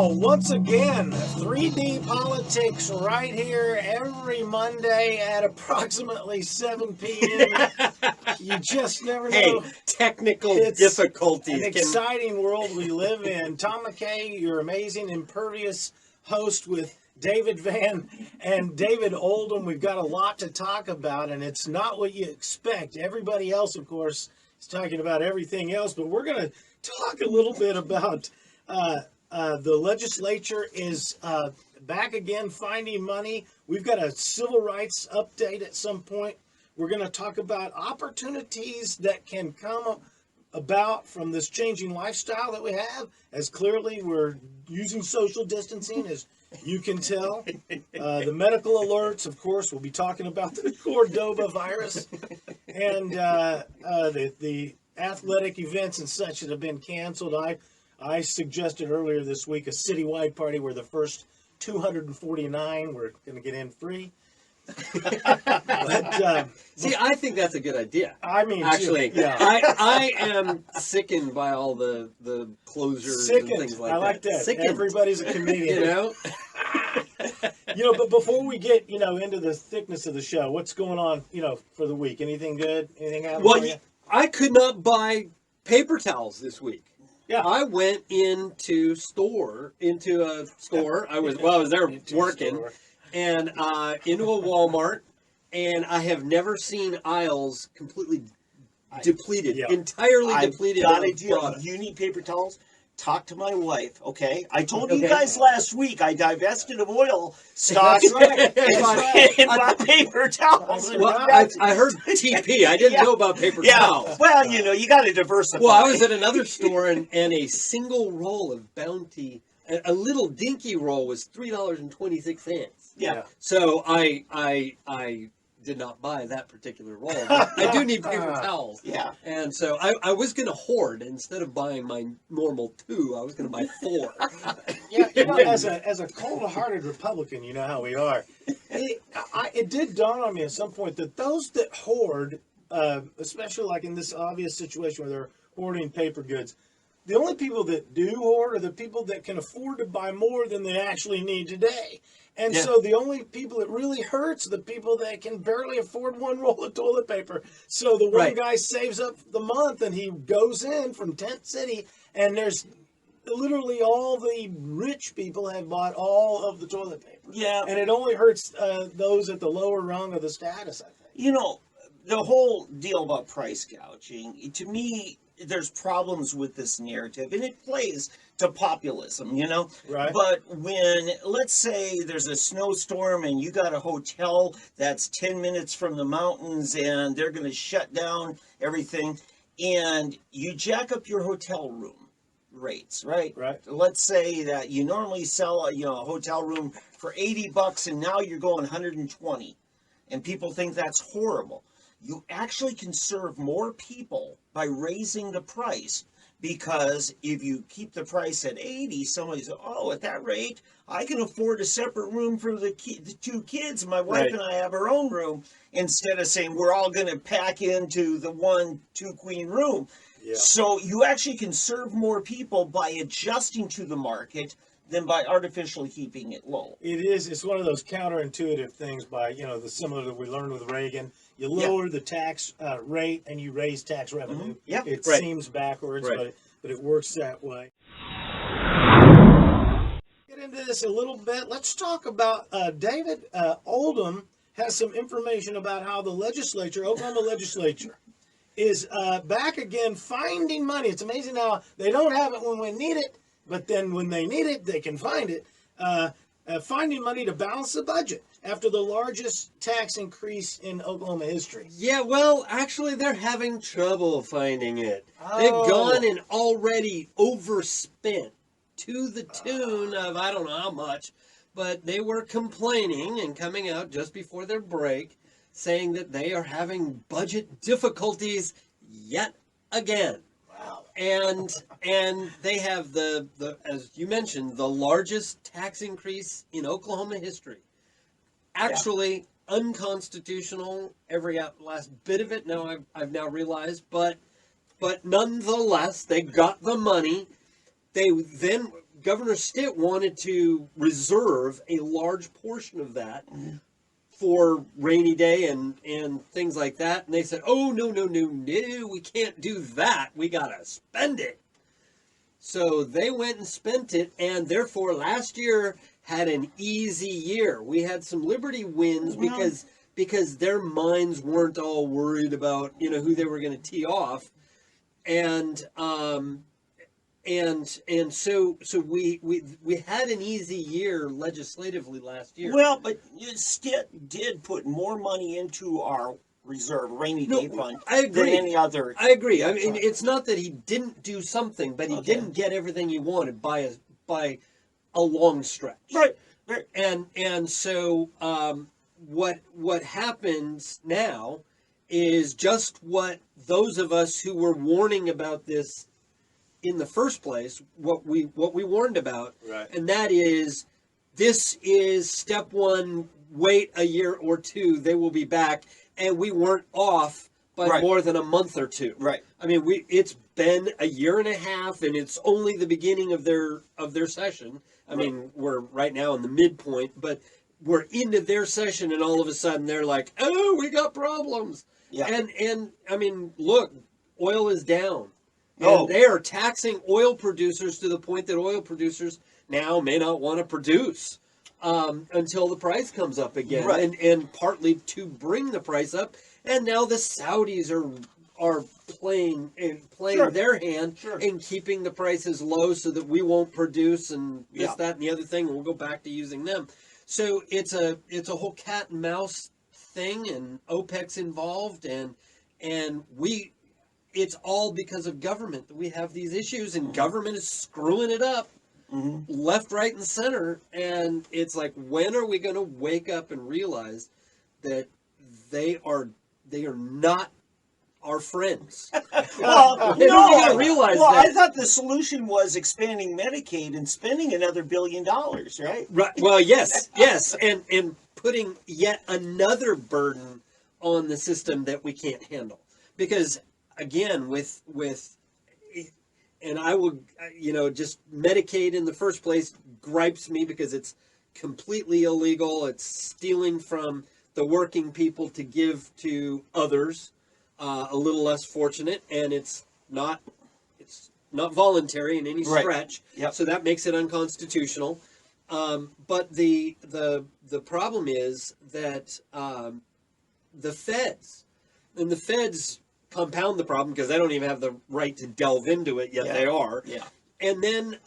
Wow, once again, 3D politics right here every Monday at approximately 7 p.m. You just never know. Hey, technical It's difficulties. an exciting world we live in. Tom McKay, your amazing, impervious host with David Van and David Oldham. We've got a lot to talk about, and it's not what you expect. Everybody else, of course, is talking about everything else, but we're going to talk a little bit about the legislature is back again finding money. We've got a civil rights update at some point. We're going to talk about opportunities that can come about from this changing lifestyle that we have, as clearly we're using social distancing, as you can tell. The medical alerts, of course, we'll be talking about the Cordoba virus and the athletic events and such that have been canceled. I suggested earlier this week a citywide party where the first 249 were going to get in free. But, see, I think that's a good idea. I mean, actually, yeah. I am sickened by all the closures and things like that. I like that. Sickened. Everybody's a comedian. You know? But before we get, into the thickness of the show, what's going on, for the week? Anything good? Anything happening for you? I could not buy paper towels this week. Yeah. I went into a store. I was there working, and into a Walmart, and I have never seen aisles completely depleted, entirely depleted. Got a deal. You need paper towels? Talk to my wife, okay? I told you guys last week I divested of oil stocks and bought paper towels. Well, I heard TP. I didn't know about paper towels. Well, you got to diversify. Well, I was at another store, and a single roll of Bounty, a little dinky roll, was $3.26. Yeah. So I did not buy that particular roll. But I do need paper towels. Yeah. And so I was going to hoard. Instead of buying my normal 2, I was going to buy 4. As a cold-hearted Republican, you know how we are. It did dawn on me at some point that those that hoard, especially like in this obvious situation where they're hoarding paper goods, the only people that do hoard are the people that can afford to buy more than they actually need today. And so the only people it really hurts are the people that can barely afford one roll of toilet paper. So the one guy saves up the month and he goes in from Tent City, and there's literally all the rich people have bought all of the toilet paper. Yeah. And it only hurts those at the lower rung of the status, I think. The whole deal about price gouging, to me, there's problems with this narrative, and it plays to populism, Right. But when, let's say there's a snowstorm and you got a hotel that's 10 minutes from the mountains and they're going to shut down everything, and you jack up your hotel room rates, right? Right. Let's say that you normally sell a hotel room for $80 and now you're going 120, and people think that's horrible. You actually can serve more people by raising the price, because if you keep the price at 80, somebody says, at that rate, I can afford a separate room for the 2 kids. My wife and I have our own room, instead of saying we're all going to pack into the 1-2 queen room. Yeah. So you actually can serve more people by adjusting to the market than by artificially keeping it low. It's one of those counterintuitive things the similar that we learned with Reagan. You lower the tax rate and you raise tax revenue. Mm-hmm. Yeah. It seems backwards, but it works that way. Get into this a little bit. Let's talk about David Oldham has some information about how the Oklahoma legislature, is back again finding money. It's amazing how they don't have it when we need it, but then when they need it, they can find it. Finding money to balance the budget after the largest tax increase in Oklahoma history. Yeah, well, actually, they're having trouble finding it. They've gone and already overspent to the tune of, I don't know how much, but they were complaining and coming out just before their break, saying that they are having budget difficulties yet again. Wow. And they have the as you mentioned, the largest tax increase in Oklahoma history. Actually, unconstitutional, every last bit of it. Now I've now realized, but nonetheless, they got the money. They then Governor Stitt wanted to reserve a large portion of that for rainy day and things like that. And they said, oh, no, we can't do that. We got to spend it. So they went and spent it, and therefore last year had an easy year. We had some Liberty wins because their minds weren't all worried about, who they were going to tee off. And so we had an easy year legislatively last year. Well, but Stitt did put more money into our reserve rainy day fund than any other. I agree. I mean, it's not that he didn't do something, but he didn't get everything he wanted by a long stretch. Right. And so what happens now is just what those of us who were warning about this in the first place, what we warned about, right. And that is, this is step one. Wait a year or two, they will be back, and we weren't off by more than a month or two. Right. I mean, it's been a year and a half, and it's only the beginning of their session. I mean, we're right now in the midpoint, but we're into their session, and all of a sudden they're like, "Oh, we got problems." Yeah. And I mean, look, oil is down. And they are taxing oil producers to the point that oil producers now may not want to produce until the price comes up again. Right. And partly to bring the price up. And now the Saudis are playing their hand and keeping the prices low so that we won't produce and this, that, and the other thing, and we'll go back to using them. So it's a whole cat and mouse thing, and OPEC's involved, and it's all because of government that we have these issues, and government is screwing it up left, right, and center. And it's like, when are we going to wake up and realize that they are not our friends? Well, they don't even realize that. I thought the solution was expanding Medicaid and spending another $1 billion, right? Right. Well, yes, and putting yet another burden on the system that we can't handle. Because again, with and I would, just Medicaid in the first place gripes me because it's completely illegal. It's stealing from the working people to give to others, a little less fortunate, and it's not voluntary in any stretch. Yep. So that makes it unconstitutional. But the problem is that the feds compound the problem because they don't even have the right to delve into it, yet they are. Yeah. And then,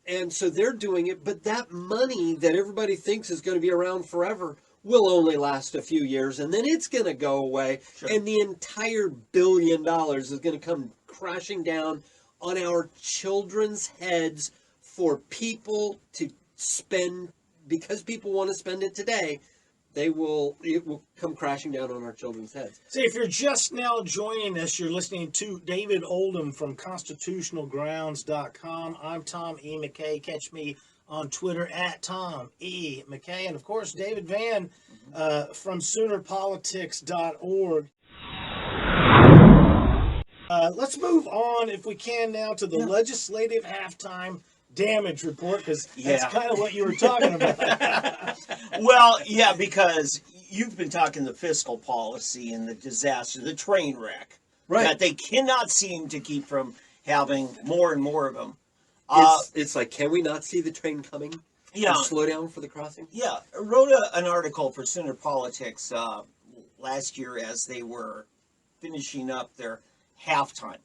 and so they're doing it, but that money that everybody thinks is going to be around forever will only last a few years, and then it's going to go away, and the entire $1 billion is going to come crashing down on our children's heads for people to spend, because people want to spend it today. It will come crashing down on our children's heads. See, if you're just now joining us, you're listening to David Oldham from constitutionalgrounds.com. I'm Tom E. McKay. Catch me on Twitter at Tom E. McKay. And, of course, David Van from Soonerpolitics.org. Let's move on, if we can, now to the legislative halftime damage report, because that's kind of what you were talking about. Well, yeah, because you've been talking the fiscal policy and the disaster, the train wreck, that they cannot seem to keep from having more and more of them. It's like, can we not see the train coming? Yeah. And slow down for the crossing? Yeah. I wrote an article for Sooner Politics last year as they were finishing up their halftime.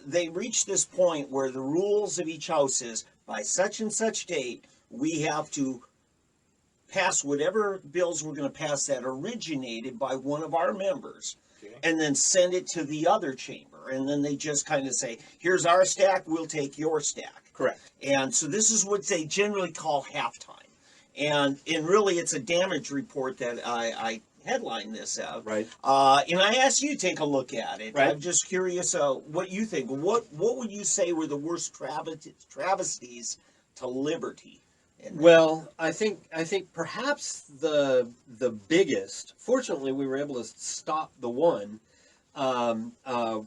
They reached this point where the rules of each house is, by such and such date, we have to pass whatever bills we're going to pass that originated by one of our members, and then send it to the other chamber. And then they just kind of say, here's our stack, we'll take your stack. Correct. And so this is what they generally call halftime. And really, it's a damage report that I headline this out. Right. And I asked you to take a look at it. Right. I'm just curious what you think. What would you say were the worst travesties to liberty? Well, I think perhaps the biggest. Fortunately, we were able to stop the one,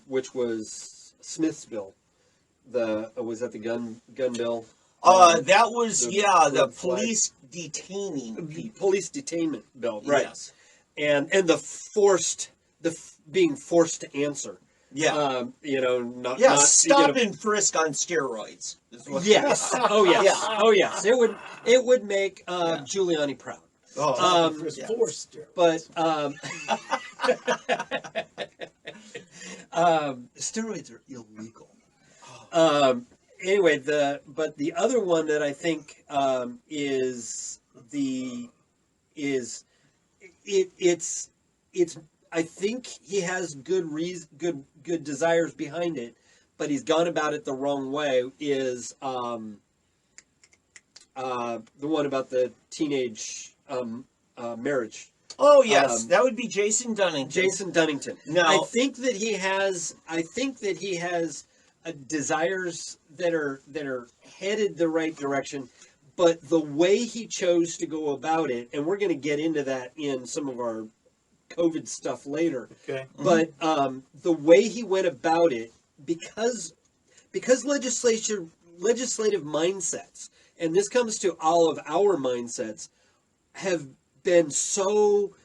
which was Smith's bill. Was that the gun bill? That was the the red flag. police detaining people. Police detainment bill, right? Yes. And being forced to answer. Yeah. Not Stop and frisk on steroids. Is what- Yes. Oh yes. Yeah. Oh yes. It would make Giuliani proud. Forced. But steroids are illegal. Anyway, the other one that I think it's I think he has good desires behind it, but he's gone about it the wrong way. Is the one about the teenage marriage? Oh yes, that would be Jason Dunnington. Jason Dunnington. No. I think that he has desires that are headed the right direction, but the way he chose to go about it, and we're going to get into that in some of our COVID stuff later. Okay. But the way he went about it, because legislative mindsets, and this comes to all of our mindsets, have been so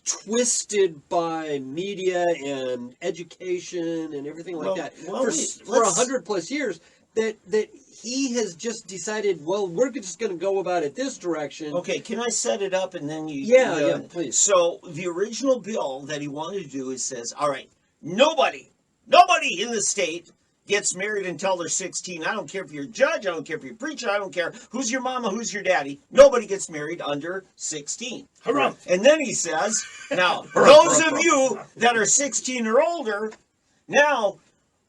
twisted by media and education and everything like that for 100+ years that he has just decided, well, we're just going to go about it this direction. Okay, can I set it up and then you... Yeah, please. So the original bill that he wanted to do says, all right, nobody in the state gets married until they're 16. I don't care if you're a judge, I don't care if you're a preacher, I don't care who's your mama, who's your daddy. Nobody gets married under 16. Hurrah. And then he says, now, those of you that are 16 or older, now,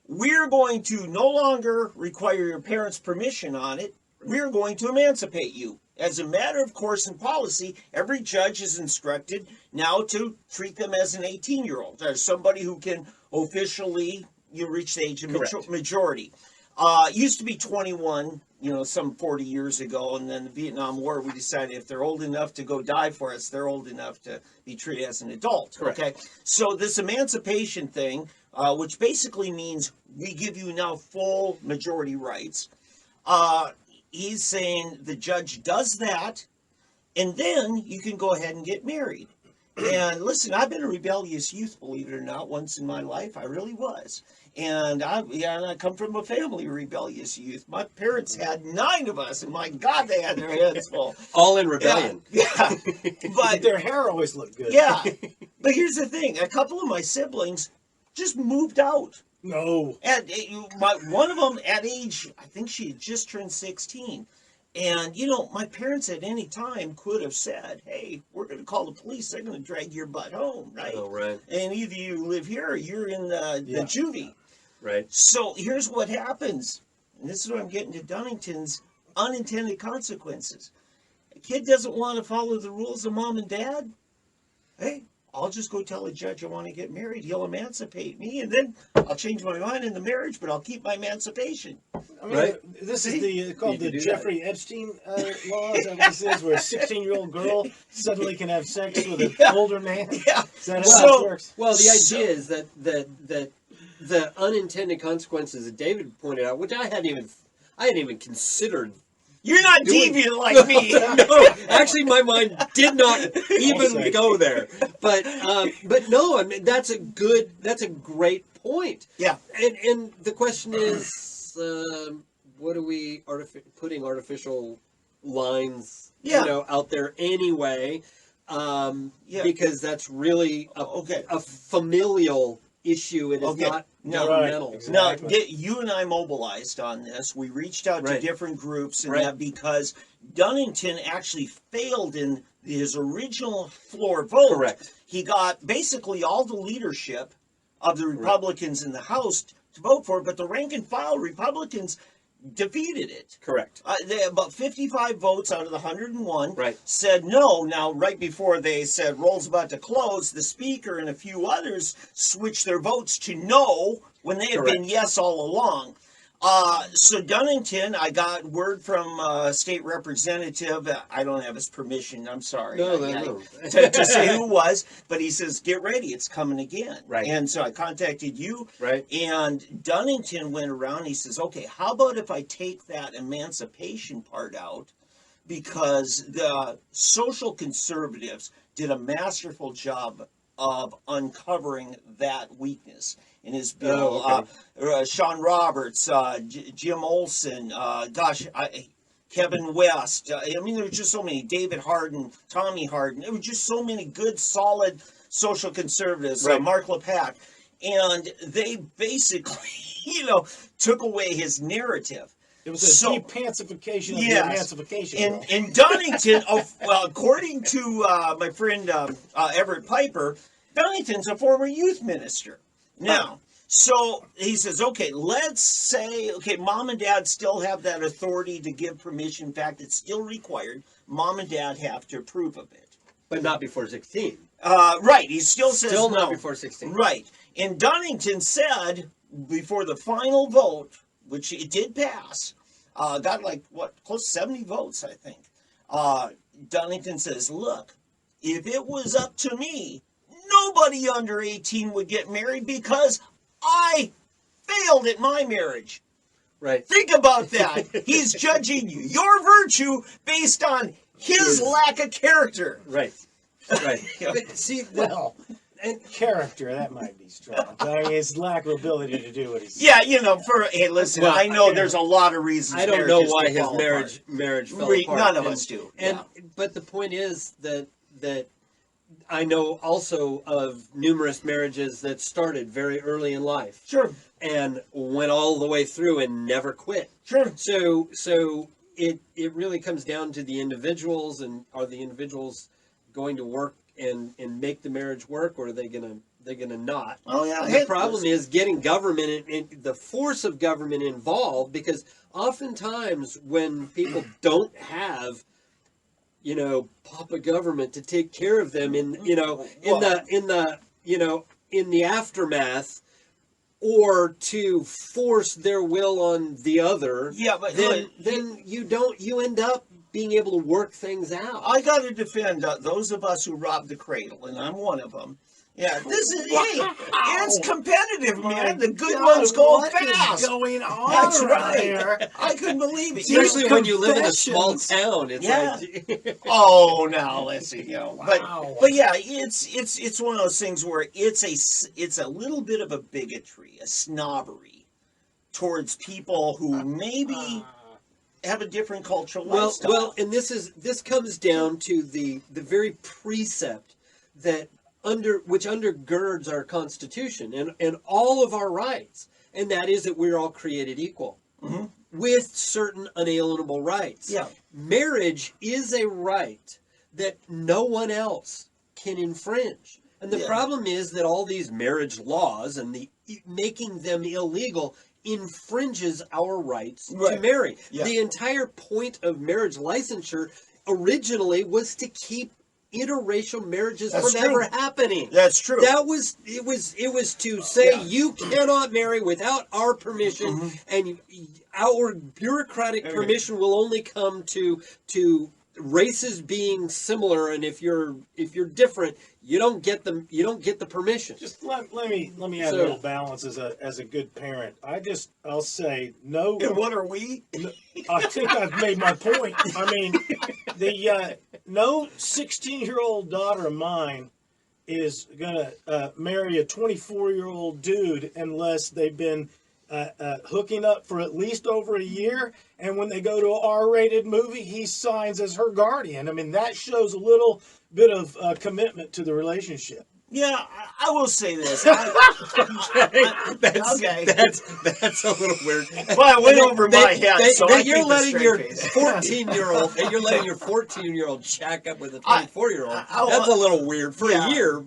we're going to no longer require your parents' permission on it. We're going to emancipate you. As a matter of course and policy, every judge is instructed now to treat them as an 18-year-old, as somebody who can officially reach the age of majority. It used to be 21, some 40 years ago, and then the Vietnam War, we decided if they're old enough to go die for us, they're old enough to be treated as an adult. Correct. Okay, so this emancipation thing, which basically means we give you now full majority rights, he's saying the judge does that, and then you can go ahead and get married. And listen, I've been a rebellious youth, believe it or not, once in my life. I really was. And I come from a family of rebellious youth. My parents had 9 of us, and my God, they had their heads full. All in rebellion. Yeah. But their hair always looked good. Yeah. But here's the thing. A couple of my siblings just moved out. No. One of them at age, I think she had just turned 16. And, my parents at any time could have said, hey, we're going to call the police. They're going to drag your butt home, right? Oh, right. And either you live here or you're in the juvie. Right. So here's what happens. And this is what I'm getting to Dunnington's unintended consequences. A kid doesn't want to follow the rules of mom and dad. Hey, I'll just go tell a judge I want to get married. He'll emancipate me, and then I'll change my mind in the marriage, but I'll keep my emancipation. I mean, Right. This is called the do Jeffrey Epstein law. Is that what this is? Where a 16-year-old girl suddenly can have sex with an older man? Yeah. Is that how it works? Well, the idea is that the unintended consequences that David pointed out, which I hadn't even considered. You're not deviant like me. No, actually, my mind did not even go there. But no, I mean that's a great point. Yeah. And the question is, what are we putting artificial lines, out there anyway? Because that's really a familial issue. It is not governmental. Right. Exactly. Now, you and I mobilized on this. We reached out to Right. different groups, and Right. that because Dunnington actually failed in his original floor vote. Correct. He got basically all the leadership of the Republicans in the House to vote for it, but the rank and file Republicans defeated it. Correct. About 55 votes out of the 101 Right. said no. Now, right before they said roll's about to close, the speaker and a few others switched their votes to no when they had been yes all along. So Dunnington, I got word from state representative. I don't have his permission. I'm sorry. No. To say who it was, but he says, "Get ready, it's coming again." Right. And so I contacted you. Right. And Dunnington went around. He says, "Okay, how about if I take that emancipation part out, because the social conservatives did a masterful job of uncovering that weakness." In his bill, Sean Roberts, Jim Olson, Kevin West. I mean, there were just so many. David Hardin, Tommy Hardin. There were just so many good, solid social conservatives. Right. Mark LePac, and they basically, took away his narrative. It was a de-pancification of the emancipation. In Dunnington, according to my friend Everett Piper, Dunnington's a former youth minister. Now, so he says, okay, let's say, mom and dad still have that authority to give permission. In fact, it's still required. Mom and dad have to approve of it. But not before 16. Right. He still says Still not no. before 16. Right. And Dunnington said, before the final vote, which it did pass, got close to 70 votes, I think. Dunnington says, look, if it was up to me, nobody under 18 would get married because I failed at my marriage. Right. Think about that. He's judging your virtue based on his lack of character. Right. Right. But see, and character, that might be strong. I mean, his lack of ability to do what he's Yeah, hey, listen, I know there's a lot of reasons. I don't know why could his fall marriage fell apart. apart. None of us do. But the point is that I know also of numerous marriages that started very early in life. Sure. And went all the way through and never quit. Sure. So it really comes down to the individuals, and are the individuals going to work and make the marriage work, or are they gonna not? Oh yeah. The problem is getting government and the force of government involved, because oftentimes when people don't have Papa government to take care of them in the aftermath, or to force their will on the other, then you end up being able to work things out. I got to defend those of us who robbed the cradle, and I'm one of them. Yeah, it's competitive, man. The good ones go fast. What is going on? That's right. Here? I couldn't believe it. Especially when you live in a small town. It's like oh, now let's see. Wow. But yeah, it's one of those things where it's a little bit of a bigotry, a snobbery towards people who maybe have a different cultural lifestyle. Well, and this comes down to the very precept which undergirds our Constitution and all of our rights, and that is that we're all created equal, with certain unalienable rights. Yeah. Marriage is a right that no one else can infringe. And the problem is that all these marriage laws and the making them illegal infringes our rights to marry. Yeah. The entire point of marriage licensure originally was to keep interracial marriages from ever happening. That's true. It was to say you cannot marry without our permission, and our bureaucratic permission will only come to races being similar, and if you're different, you don't get the permission. Just let me add a little balance as a good parent. I'll say no. And what are we? I think I've made my point. I mean, no 16-year-old daughter of mine is gonna marry a 24-year-old dude unless they've been hooking up for at least over a year, and when they go to an R-rated movie, he signs as her guardian. I mean, that shows a little bit of commitment to the relationship. Yeah, I will say this. That's a little weird. Well, I went over my head, so you're letting your 14-year-old shack up with a 24-year-old. That's a little weird for a year.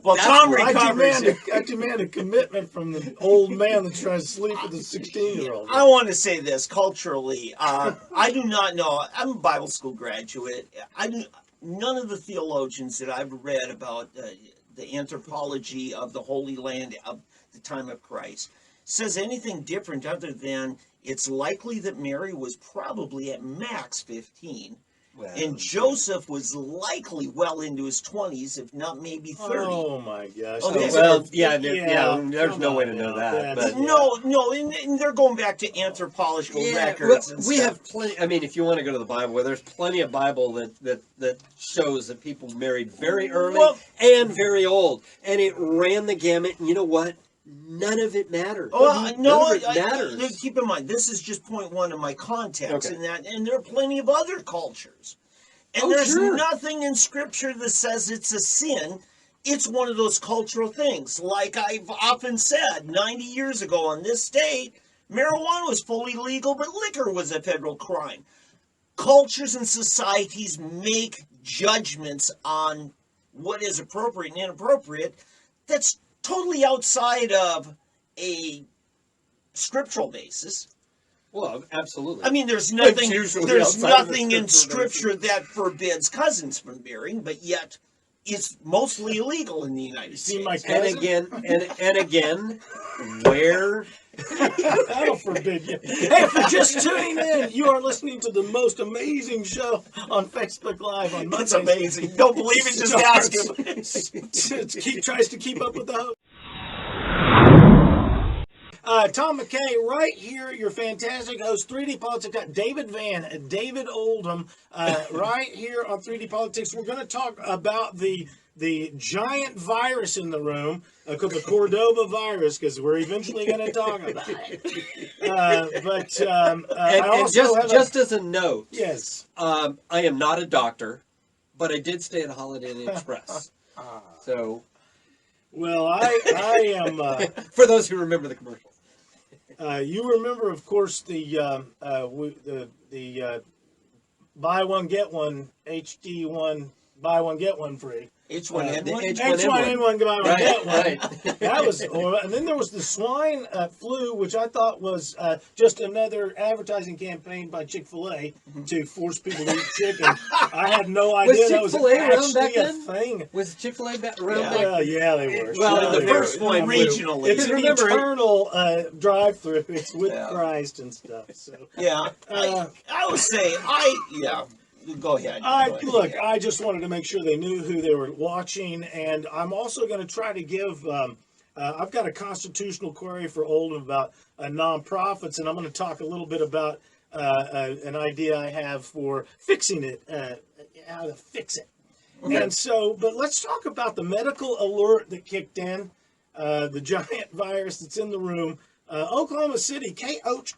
Well, Tom recovers. I demand a commitment from the old man that's trying to sleep with a 16-year-old. I want to say this culturally. I do not know. I'm a Bible school graduate. None of the theologians that I've read about the anthropology of the Holy Land of the time of Christ says anything different other than it's likely that Mary was probably at max 15. Well, And Joseph was likely well into his 20s, if not maybe 30. Oh my gosh. Oh, These well, are- there's no way to know that. That's- But No, and they're going back to anthropological records and we stuff. have plenty. I mean, if you want to go to the Bible, there's plenty of Bible that shows that people married very early and very old, and it ran the gamut. And you know what? None of it matters. No, None of it matters. keep in mind, this is just point one of my context, Okay. and there are plenty of other cultures. And there's nothing in Scripture that says it's a sin. It's one of those cultural things. Like I've often said, 90 years ago on this state, marijuana was fully legal, but liquor was a federal crime. Cultures and societies make judgments on what is appropriate and inappropriate that's totally outside of a scriptural basis. Well, absolutely. I mean, there's nothing in scriptural Scripture that forbids cousins from marrying, but yet it's mostly illegal in the United See my States. cousin? And again, where? That'll forbid you. Hey, for just tuning in, you are listening to the most amazing show on Facebook Live on Mondays. It's amazing. Don't believe it, just ask him. Tries to keep up with the host. Tom McKay, right here, your fantastic host, 3D Politics. Got David Van, David Oldham, right here on 3D Politics. We're going to talk about the giant virus in the room, called the Cordoba virus, because we're eventually going to talk about it. I also just as a note, yes, I am not a doctor, but I did stay at Holiday Inn Express. So, well, I am. For those who remember the commercial. You remember, of course, the buy one get one HD1 buy one get one free. H1N1? H1N1 buy one get one. Right. That was, and then there was the swine flu, which I thought was just another advertising campaign by Chick-fil-A to force people to eat chicken. I had no idea that was Chick-fil-A around back actually a then? thing. Was Chick-fil-A around back? Yeah, they were. Well, Sure, the they first were. one regionally. It's an Remember, eternal drive-through. It's with Yeah. Christ and stuff. So. Yeah. I would say, go ahead. I just wanted to make sure they knew who they were watching, and I'm also going to try to give. I've got a constitutional query for Oldham about nonprofits, and I'm going to talk a little bit about an idea I have for fixing it, how to fix it. Okay. And so, but let's talk about the medical alert that kicked in, the giant virus that's in the room. Oklahoma City, KOKH.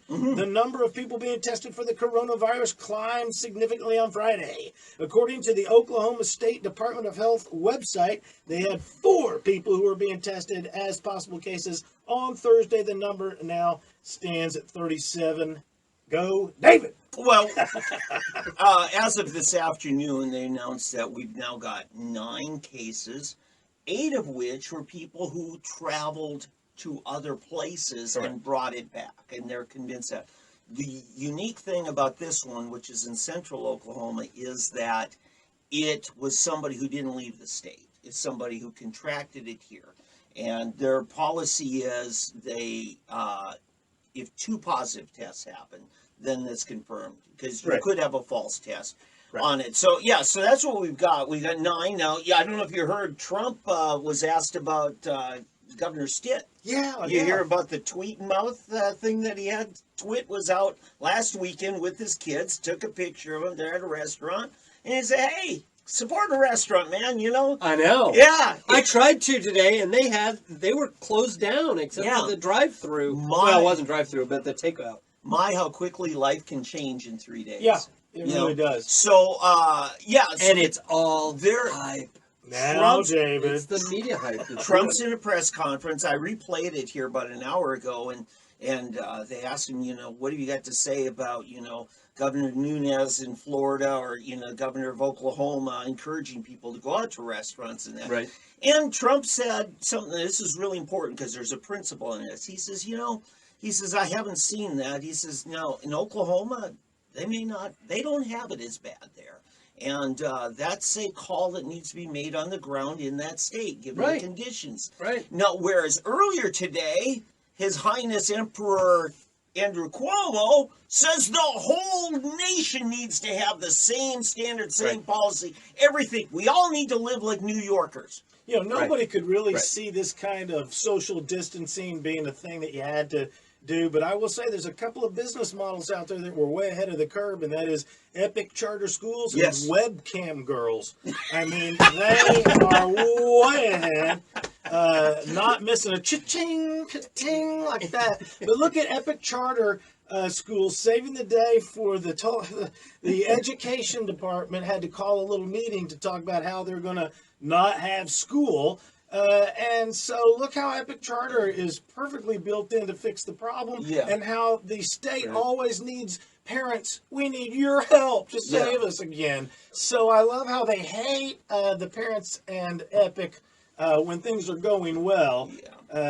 The number of people being tested for the coronavirus climbed significantly on Friday. According to the Oklahoma State Department of Health website, they had 4 people who were being tested as possible cases on Thursday. The number now stands at 37. Go, David! Well, as of this afternoon, they announced that we've now got 9 cases, 8 of which were people who traveled to other places and brought it back, and they're convinced that. The unique thing about this one, which is in central Oklahoma, is that it was somebody who didn't leave the state. It's somebody who contracted it here, and their policy is they, if 2 positive tests happen, then it's confirmed, because you could have a false test on it. So so that's what we've got. We've got 9 now. Yeah, I don't know if you heard, Trump was asked about Governor Stitt. Yeah, You hear about the tweet mouth thing that he had? Twit was out last weekend with his kids, took a picture of him there at a restaurant, and he said, hey, support a restaurant, man, you know? I know. Yeah. I tried to today, and they were closed down except for the drive-through. Well, it wasn't drive-through, but the takeout. How quickly life can change in 3 days. Yeah, it really does. So, And it's all hype. Now, David. It's the media hype. Trump's in a press conference. I replayed it here about an hour ago, and they asked him, what have you got to say about, Governor Nunes in Florida, or, Governor of Oklahoma encouraging people to go out to restaurants and that. Right. And Trump said something, this is really important because there's a principle in this. He says, I haven't seen that. He says, no, in Oklahoma, they don't have it as bad there. And that's a call that needs to be made on the ground in that state, given Right. the conditions. Right. Now, whereas earlier today, His Highness Emperor Andrew Cuomo says the whole nation needs to have the same standard, same policy, everything. We all need to live like New Yorkers. You know, nobody could really Right. see this kind of social distancing being a thing that you had to do, but I will say there's a couple of business models out there that were way ahead of the curve, and that is Epic Charter Schools and Yes. webcam girls. I mean, they are way ahead. Not missing a cha-ching, cha-ching like that. But look at Epic Charter schools saving the day for the education department had to call a little meeting to talk about how they're going to not have school. And so look how Epic Charter is perfectly built in to fix the problem, and how the state always needs parents. We need your help to save us again. So I love how they hate the parents and Epic when things are going well.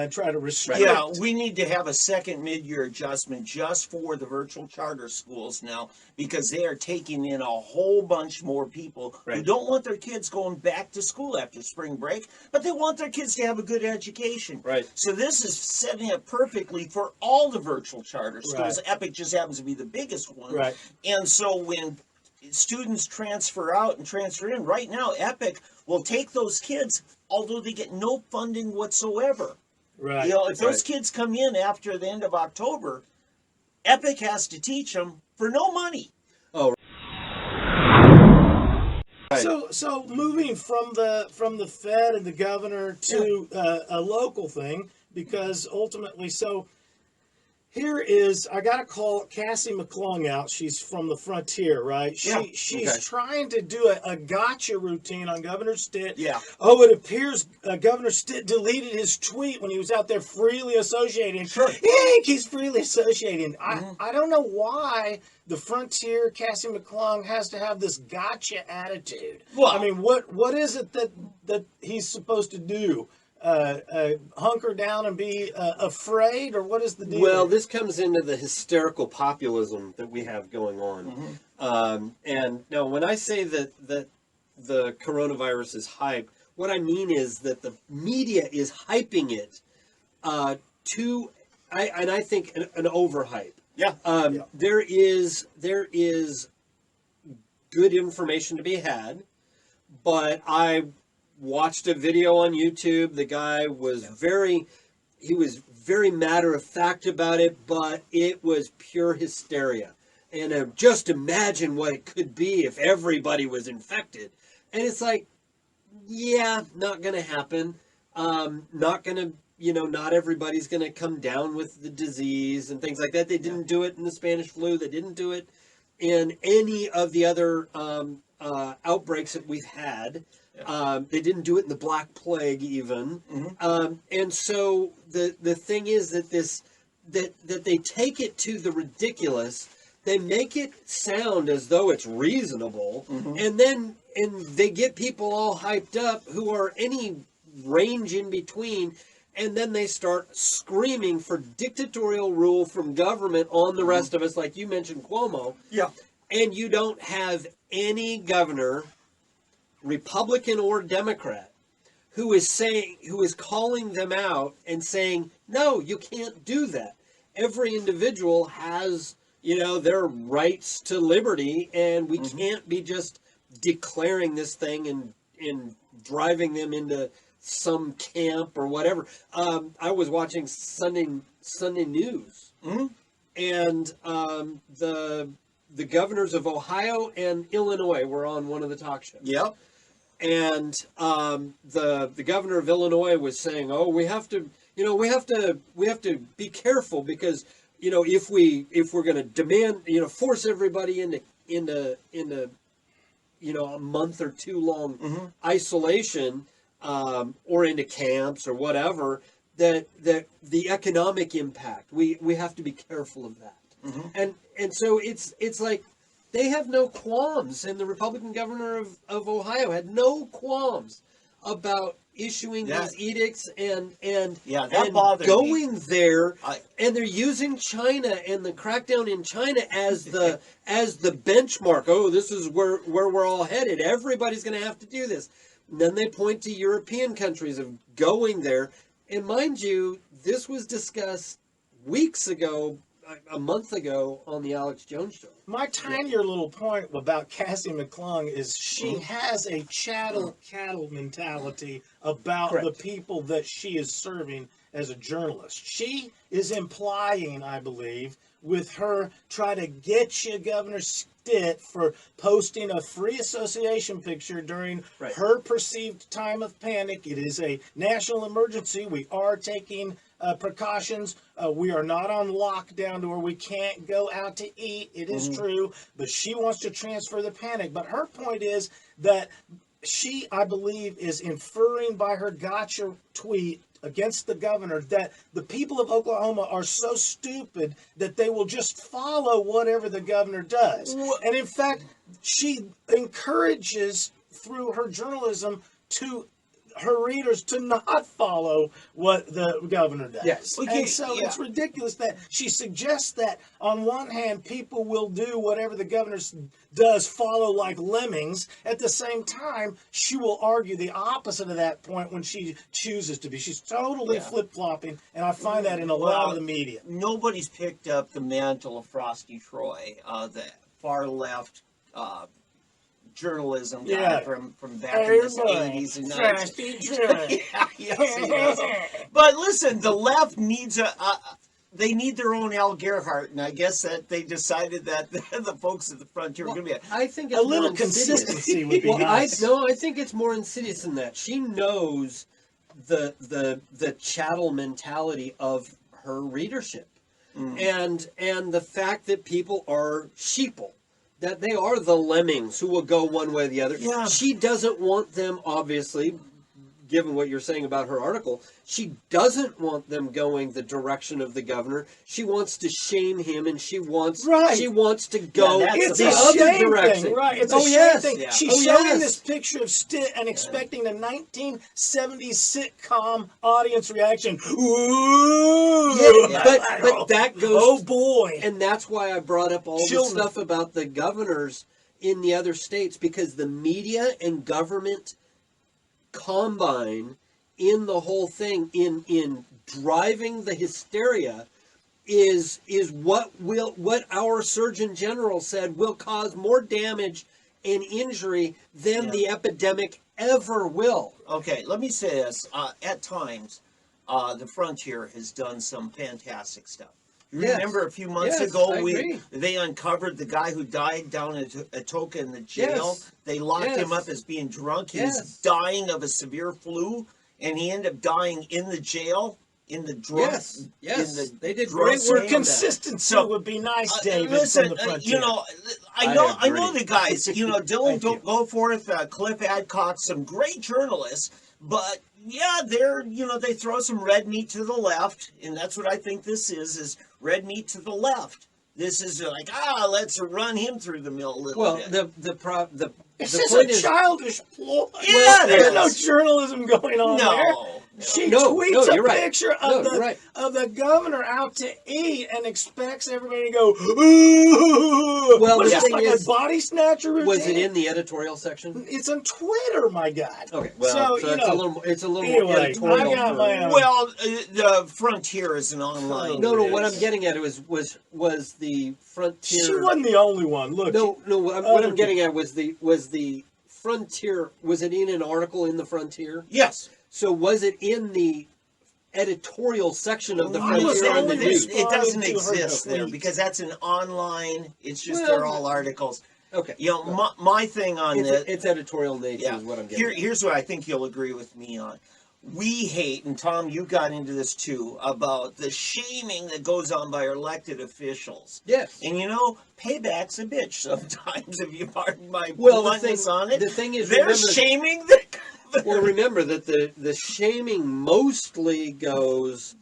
Try to restrict. Yeah, we need to have a second mid-year adjustment just for the virtual charter schools now, because they are taking in a whole bunch more people who don't want their kids going back to school after spring break, but they want their kids to have a good education. Right. So this is setting it perfectly for all the virtual charter schools. Epic just happens to be the biggest one. Right. And so when students transfer out and transfer in, right now Epic will take those kids, although they get no funding whatsoever. Right. You know, if those kids come in after the end of October, Epic has to teach them for no money. Oh. Right. So moving from the Fed and the governor to a local thing, because ultimately, so here is, I got to call Cassie McClung out. She's from the Frontier, right? She's trying to do a gotcha routine on Governor Stitt. Yeah. Oh, it appears Governor Stitt deleted his tweet when he was out there freely associating. Sure. Eek, he's freely associating. I don't know why the Frontier, Cassie McClung, has to have this gotcha attitude. Well, I mean, what is it that he's supposed to do? Hunker down and be afraid, or what is the deal? Well, this comes into the hysterical populism that we have going on. And now, when I say that the coronavirus is hype, what I mean is that the media is hyping it to, I think, an overhype. Yeah. There is good information to be had, but I watched a video on YouTube. The guy was very matter of fact about it, but it was pure hysteria. And just imagine what it could be if everybody was infected. And it's like, yeah, not going to happen. Not going to, not everybody's going to come down with the disease and things like that. They didn't do it in the Spanish flu. They didn't do it in any of the other outbreaks that we've had. They didn't do it in the Black Plague even. And so the thing is that that they take it to the ridiculous. They make it sound as though it's reasonable, and they get people all hyped up who are any range in between, and then they start screaming for dictatorial rule from government on the rest of us, like you mentioned Cuomo. Yeah. And you don't have any governor, Republican or Democrat, who is calling them out and saying, no, you can't do that. Every individual has, their rights to liberty, and we can't be just declaring this thing and driving them into some camp or whatever. I was watching Sunday News, and the governors of Ohio and Illinois were on one of the talk shows. Yep. And the governor of Illinois was saying, "Oh, we have to be careful because if we're going to demand force everybody into a month or two long isolation or into camps or whatever, that the economic impact we have to be careful of that." And so it's like, they have no qualms, and the Republican governor of Ohio had no qualms about issuing Yeah. these edicts and Yeah, that and bothered me. going there, I- and they're using China and the crackdown in China as the benchmark. Oh, this is where we're all headed. Everybody's going to have to do this. And then they point to European countries of going there. And mind you, this was discussed weeks ago, a month ago, on the Alex Jones show. My tinier little point about Cassie McClung is she has a cattle mentality about Correct. the people that she is serving as a journalist. She is implying, I believe, with her try to get you, Governor Stitt, for posting a free association picture during Right. her perceived time of panic. It is a national emergency. We are taking precautions. We are not on lockdown to where we can't go out to eat. It is true, but she wants to transfer the panic. But her point is that she, I believe, is inferring by her gotcha tweet against the governor that the people of Oklahoma are so stupid that they will just follow whatever the governor does. And in fact, she encourages through her journalism to her readers to not follow what the governor does. Yes. Okay, And so yeah. it's ridiculous that she suggests that on one hand people will do whatever the governor does, follow like lemmings. At the same time, she will argue the opposite of that point when she chooses to be. She's totally flip-flopping, and I find that in a lot of the media. Nobody's picked up the mantle of Frosty Troy, the far left journalism guy Yeah. from back in the 80s and 90s. Yeah, yes, he does. But listen, the left needs they need their own Al Gerhardt, and I guess that they decided that the folks at the frontier were going to be I think A it's little more insidious. consistency would be Well, nice. I think it's more insidious than that. She knows the chattel mentality of her readership, and the fact that people are sheeple, that they are the lemmings who will go one way or the other. Yeah. She doesn't want them, obviously, given what you're saying about her article, she doesn't want them going the direction of the governor. She wants to shame him, and she wants Right. to go Yeah, that's It's the a other shame direction. thing, right? It's Oh, a shame yes. thing. Yeah. She's Oh, showing yes. this picture of Stitt and expecting a 1970s sitcom audience reaction. Ooh, Yeah, but that goes. oh boy! And that's why I brought up all Children. the stuff about the governors in the other states, because the media and government combine in the whole thing in driving the hysteria is what our Surgeon General said will cause more damage and injury than the epidemic ever will. Okay, let me say this. At times, the frontier has done some fantastic stuff. You Yes. remember a few months Yes, ago, I agree. they uncovered the guy who died down at Atoka in the jail. Yes. They locked Yes. him up as being drunk. He Yes. was dying of a severe flu, and he ended up dying in the jail, in the drunk. Yes. in the They did drunk great work state. on that. Consistency So, would be nice, David. Listen, from the frontier. you know, I I know agree. the guys. You know, Dylan Thank you. Go Forth, Cliff Adcock, some great journalists, but yeah, they throw some red meat to the left, and that's what I think this is red meat to the left. This is like, let's run him through the mill a little Well, bit. the Is the this point a is, childish ploy? Yeah, There's it no is. journalism going on there. No. She No, tweets no, a you're right. picture No, of you're right. the governor out to eat and expects everybody to go, ooh. Well, What is the this, thing like is, a body snatcher routine? was it in the editorial section? It's on Twitter, my God. Okay, well, so it's a little more anyway, editorial. I got for- my own. Well, the frontier is an online. No, It what is. I'm getting at was the frontier. She wasn't the only one. Look, No, what other I'm getting at was the frontier. Was it in an article in the Frontier? Yes. So was it in the editorial section of the I was Frontier on the only news? It doesn't responding to her exist there tweet. because that's an online. It's just Well, they're all articles. Okay, You know, my thing on this. it's editorial nature Yeah. is what I'm getting. at. Here's what I think you'll agree with me on. We hate, and Tom, you got into this too, about the shaming that goes on by our elected officials. Yes. And you know, payback's a bitch sometimes, if you pardon my Well, bluntness on it. the thing is, they're remember- shaming the Well, remember that the shaming mostly goes,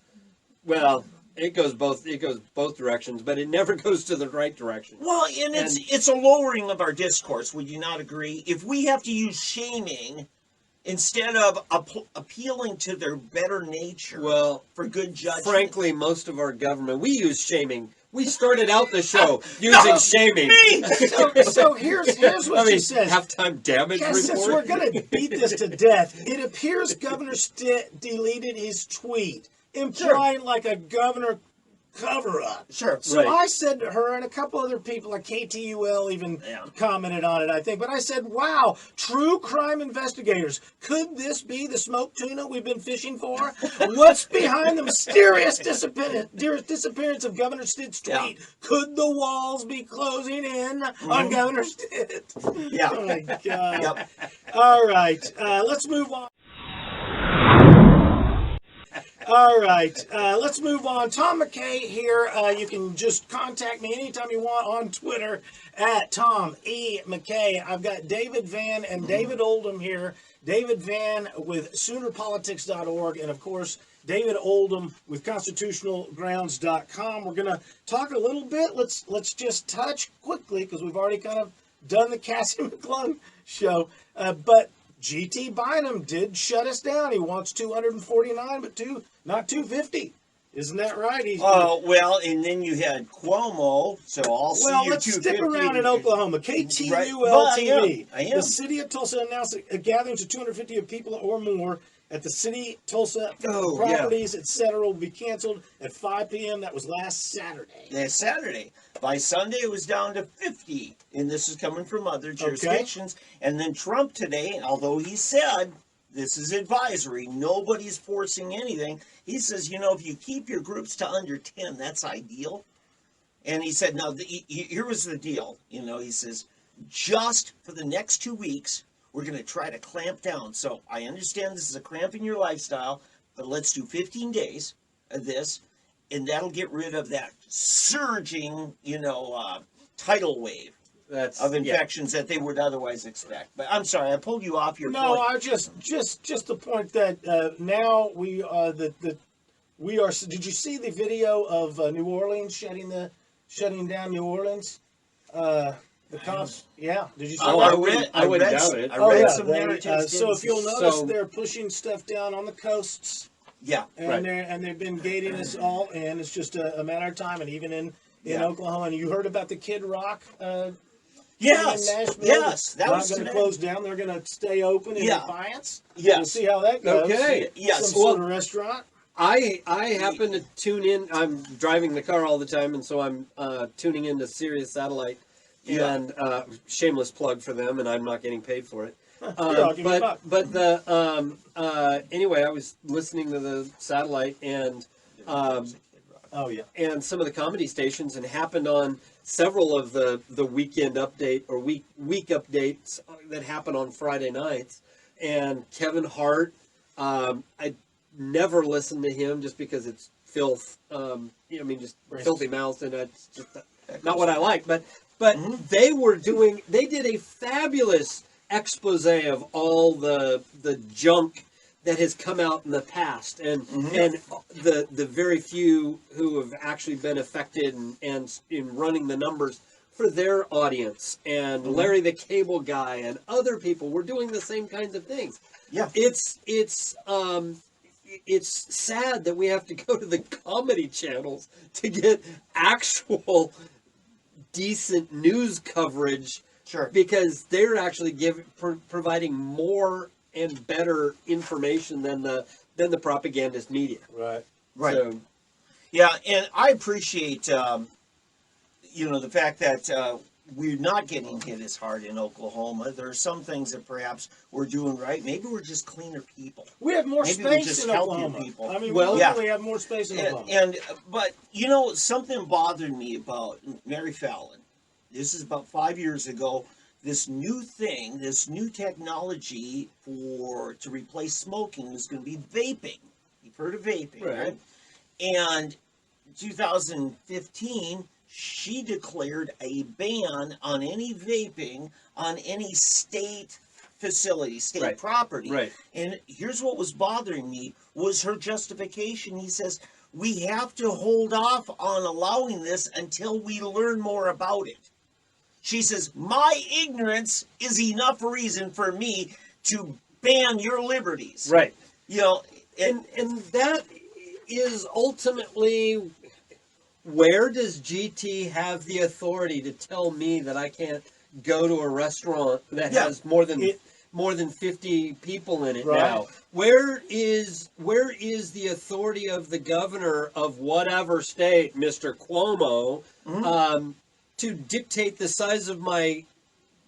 well, it goes both directions, but it never goes to the right direction. Well, and it's a lowering of our discourse. Would you not agree? If we have to use shaming instead of appealing to their better nature Well, for good judgment. frankly, most of our government, we use shaming. We started out the show using shaming. Me! So here's what she says. Halftime damage Guys, since we're report. going to beat this to death, it appears Governor Stitt deleted his tweet, implying like a governor cover-up. Sure. So Right. I said to her and a couple other people, like KTUL even commented on it, I think. But I said, wow, true crime investigators, could this be the smoked tuna we've been fishing for? What's behind the mysterious disappearance of Governor Stitt's tweet? Could the walls be closing in on Governor Stitt? Yeah. Oh, my God. Yep. All right, let's move on. All right, let's move on. Tom McKay here. You can just contact me anytime you want on Twitter at Tom E. McKay. I've got David Van and David Oldham here. David Van with Soonerpolitics.org, and of course, David Oldham with ConstitutionalGrounds.com. We're going to talk a little bit. Let's just touch quickly because we've already kind of done the Cassie McClung show, but G.T. Bynum did shut us down. He wants 249, but not 250. Isn't that right? Oh, well, and then you had Cuomo, so I'll see you let's 250. stick around in Oklahoma. KTUL Right. Well, TV. I am. The city of Tulsa announced a gathering of 250 of people or more at the city Tulsa properties, etc. will be canceled at 5 p.m. That was last Saturday. Last Saturday. By Sunday, it was down to 50, and this is coming from other jurisdictions. And then Trump today, although he said this is advisory, nobody's forcing anything, he says, if you keep your groups to under 10, that's ideal. And he said, now, here was the deal. He says, just for the next 2 weeks, we're going to try to clamp down. So I understand this is a cramp in your lifestyle, but let's do 15 days of this, and that'll get rid of that surging, tidal wave of infections that they would otherwise expect. But I'm sorry, I pulled you off your point. No, I just the point that now we are we are. Did you see the video of New Orleans shutting down New Orleans? The cops, yeah. Did you see Oh, that? I wouldn't doubt it. I read yeah, some narratives. so if you'll notice, So- they're pushing stuff down on the coasts, Yeah. and they've been gating us all in. It's just a matter of time, and even in Oklahoma. And you heard about the Kid Rock Yes. in Nashville? Yes. That Not was going to today. close down. They're going to stay open in Yeah. defiance. Yes. We'll see how that goes. Okay. Yes. Some sort of restaurant. I happen to tune in. I'm driving the car all the time, and so I'm tuning into Sirius Satellite. Yeah. And shameless plug for them, and I'm not getting paid for it. I'll give you a buck. But anyway, I was listening to the satellite and Oh yeah. and some of the comedy stations, and happened on several of the weekend update or week updates that happen on Friday nights. And Kevin Hart, I never listened to him just because it's filth. Just filthy mouth, and that's just not what I like. But they did a fabulous expose of all the junk that has come out in the past, and the very few who have actually been affected and in running the numbers for their audience, and Larry the Cable Guy and other people were doing the same kinds of things. Yeah. It's sad that we have to go to the comedy channels to get actual decent news coverage. Sure. Because they're actually providing more and better information than the propagandist media. Right. Right. So, Yeah, and I appreciate, the fact that we're not getting hit as hard in Oklahoma. There are some things that perhaps we're doing right. Maybe we're just cleaner people. We have more Maybe we're space just in healthier Oklahoma. people. I mean, Well, we literally have more space in Oklahoma. But something bothered me about Mary Fallon. This is about 5 years ago. This new thing, this new technology to replace smoking is going to be vaping. You've heard of vaping, right? And 2015, she declared a ban on any vaping on any state facility, state property. Right. And here's what was bothering me was her justification. He says, we have to hold off on allowing this until we learn more about it. She says, my ignorance is enough reason for me to ban your liberties. Right. You know, And that is ultimately, where does GT have the authority to tell me that I can't go to a restaurant that has more than 50 people in it now? Where is the authority of the governor of whatever state, Mr. Cuomo, to dictate the size of my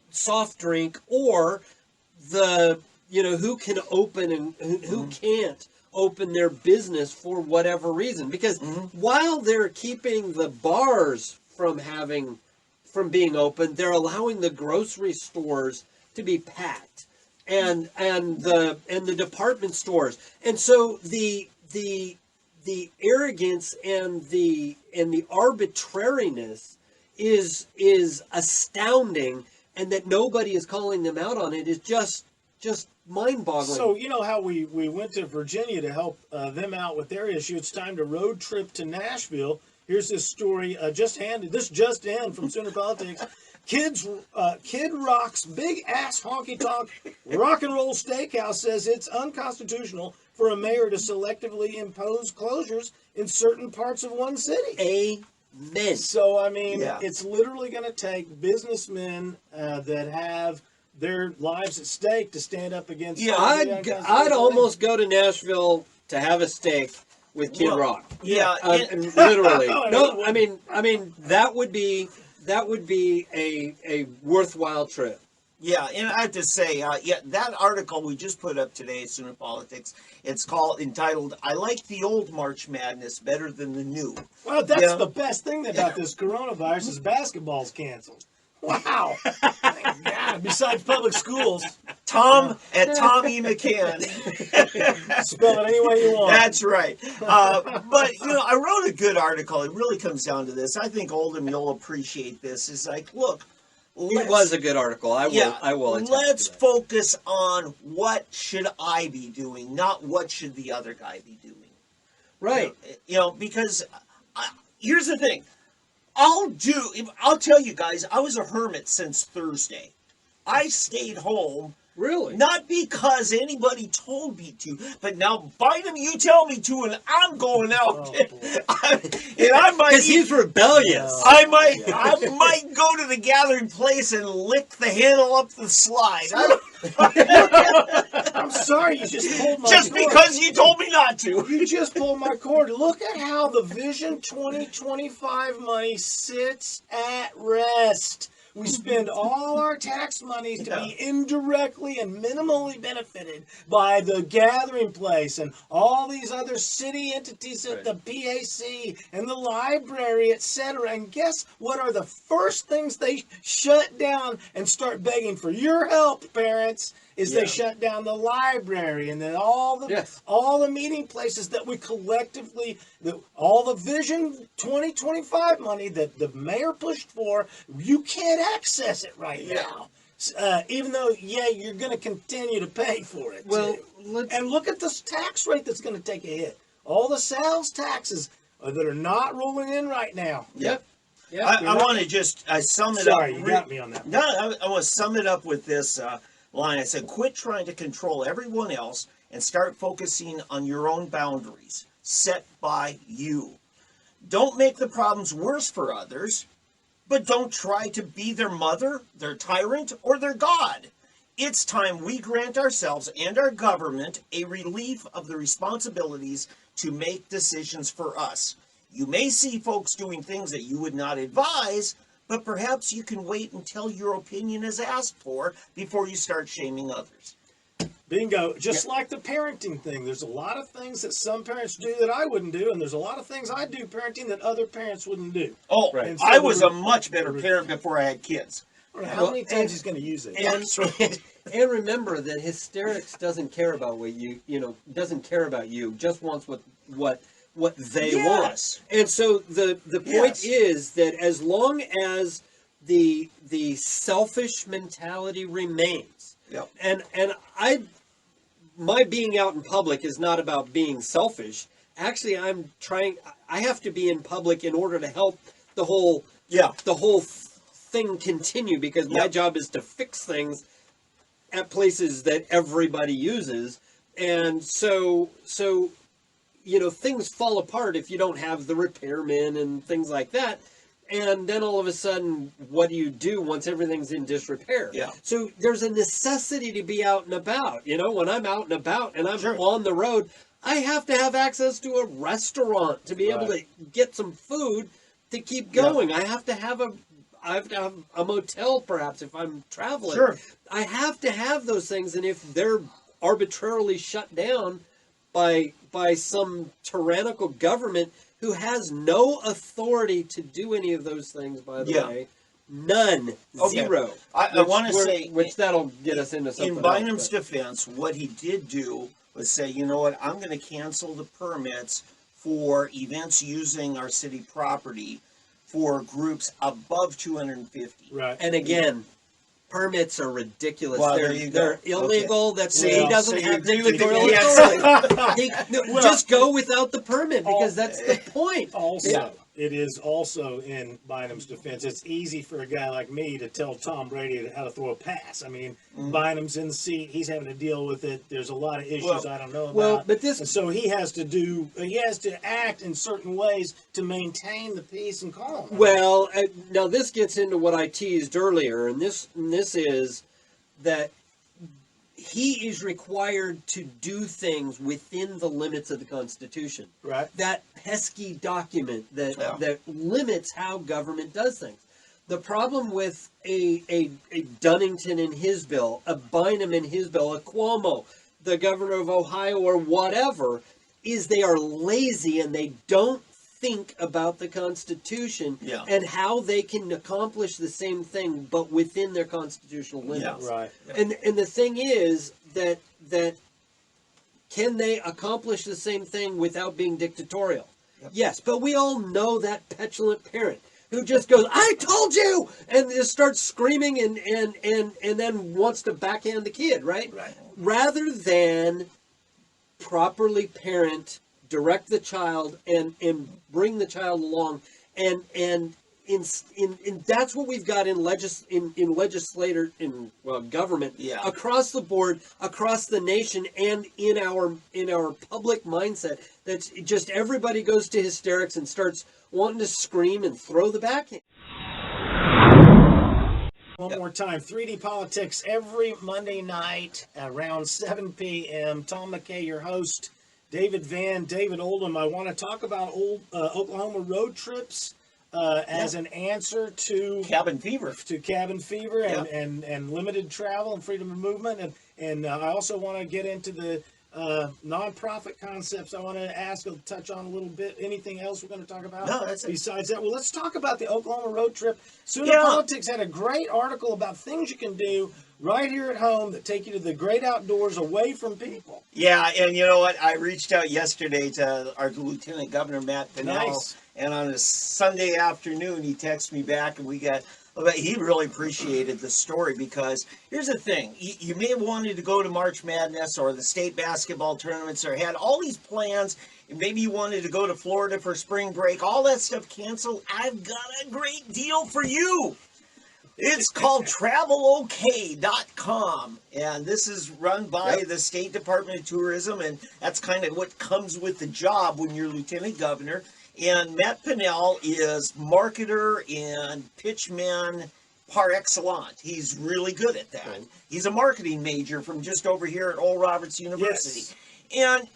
soft drink, or the who can open and who can't open their business for whatever reason? Because while they're keeping the bars from being open, they're allowing the grocery stores to be packed, and the department stores. And so the arrogance and the arbitrariness is astounding, and that nobody is calling them out on it is just mind-boggling. So you know how we went to Virginia to help them out with their issue. It's time to road trip to Nashville. Here's this story just in from Sooner Politics. Kid rocks big ass honky tonk rock and roll steakhouse says it's unconstitutional for a mayor to selectively impose closures in certain parts of one city. Amen. So I mean, it's literally going to take businessmen that have their lives at stake to stand up against. Yeah, I'd almost go to Nashville to have a steak with Kid Rock. Yeah, literally. No, I mean that would be a worthwhile trip. Yeah, and I have to say, that article we just put up today, Sooner Politics, it's entitled, "I like the old March Madness better than the new." Well, that's the best thing about this coronavirus is basketball's canceled. Wow. Thank God. Besides public schools. Tom at Tommy McCann. Spell it any way you want. That's right. But, I wrote a good article. It really comes down to this. I think, Oldham, you'll appreciate this. It's like, look. It was a good article. I will. Let's focus on what should I be doing, not what should the other guy be doing. Right. Because here's the thing. I'll tell you guys, I was a hermit since Thursday. I stayed home. Really? Not because anybody told me to, but now, Biden, you tell me to, and I'm going out. And I might. Because he's rebellious. I might go to the gathering place and lick the handle up the slide. I'm sorry, you just pulled my Just cord. Because you told me not to. You just pulled my cord. Look at how the Vision 2025 money sits at rest. We spend all our tax money to be indirectly and minimally benefited by the gathering place and all these other city entities at the PAC and the library, etc. And guess what are the first things they shut down and start begging for your help, parents? They shut down the library and then all the meeting places that we collectively, all the Vision 2025 money that the mayor pushed for, you can't access it right now. Even though, you're going to continue to pay for it. Well, and look at this tax rate that's going to take a hit. All the sales taxes that are not rolling in right now. Yep. I want to just sum it up. Sorry, you got me on that. No, I want to sum it up with this line. I said, quit trying to control everyone else and start focusing on your own boundaries set by you. Don't make the problems worse for others, but don't try to be their mother, their tyrant, or their God. It's time we grant ourselves and our government a relief of the responsibilities to make decisions for us. You may see folks doing things that you would not advise, but perhaps you can wait until your opinion is asked for before you start shaming others. Bingo. Just like the parenting thing. There's a lot of things that some parents do that I wouldn't do, and there's a lot of things I do parenting that other parents wouldn't do. Oh, right. So I was a much better parent before I had kids. How many times he's going to use it? And remember that hysterics doesn't care about what doesn't care about you, just wants what they want. And so the point is that as long as the selfish mentality remains, and my being out in public is not about being selfish. Actually, I have to be in public in order to help the whole thing continue, because my job is to fix things at places that everybody uses, and so things fall apart if you don't have the repairmen and things like that. And then all of a sudden, what do you do once everything's in disrepair? Yeah. So there's a necessity to be out and about. When I'm out and about and I'm Sure. on the road, I have to have access to a restaurant to be able to get some food to keep going. I have to have a motel, perhaps, if I'm traveling. Sure. I have to have those things, and if they're arbitrarily shut down by some tyrannical government who has no authority to do any of those things, by the way. None. Okay. Zero. I want to say... Which that'll get us into something in Bynum's else, defense, what he did do was say, you know what, I'm going to cancel the permits for events using our city property for groups above 250. Right. And again, permits are ridiculous. Well, they're illegal. Okay. That's he doesn't so you have agree with the authority. Well, Just go without the permit, because that's the point. Also, it is also in Bynum's defense. It's easy for a guy like me to tell Tom Brady how to throw a pass. I mean, Bynum's in the seat. He's having to deal with it. There's a lot of issues I don't know about. But this, and so he has to act in certain ways to maintain the peace and calm. Well, now this gets into what I teased earlier, and this is that he is required to do things within the limits of the Constitution. Right. That pesky document that limits how government does things. The problem with a Dunnington in his bill, a Bynum in his bill, a Cuomo, the governor of Ohio, or whatever, is they are lazy and they don't think about the Constitution and how they can accomplish the same thing, but within their constitutional limits. Yeah, right. And the thing is that can they accomplish the same thing without being dictatorial? Yep. Yes, but we all know that petulant parent who just goes, "I told you," and just starts screaming and then wants to backhand the kid, right? Rather than properly parent, direct the child, and bring the child along, and that's what we've got in government across the board, across the nation, and in our public mindset. That's just everybody goes to hysterics and starts wanting to scream and throw the backhand. One more time, 3D Politics every Monday night around 7 p.m. Tom McKay, your host. David Van, David Oldham. I want to talk about Oklahoma road trips as an answer to cabin fever, and limited travel and freedom of movement. And I also want to get into the nonprofit concepts. I want to touch on a little bit. Anything else we're going to talk about? No, that's it. Besides that, well, let's talk about the Oklahoma road trip. Sooner Politics had a great article about things you can do right here at home that take you to the great outdoors away from people. Yeah, and you know what? I reached out yesterday to our Lieutenant Governor, Matt Pinnell, and on a Sunday afternoon, he texted me back, and he really appreciated the story, because here's the thing. You may have wanted to go to March Madness or the state basketball tournaments, or had all these plans, and maybe you wanted to go to Florida for spring break. All that stuff canceled. I've got a great deal for you. It's called travelok.com, and this is run by the State Department of Tourism, and that's kind of what comes with the job when you're Lieutenant Governor. And Matt Pinnell is marketer and pitchman par excellence. He's really good at that. He's a marketing major from just over here at Oral Roberts University. And,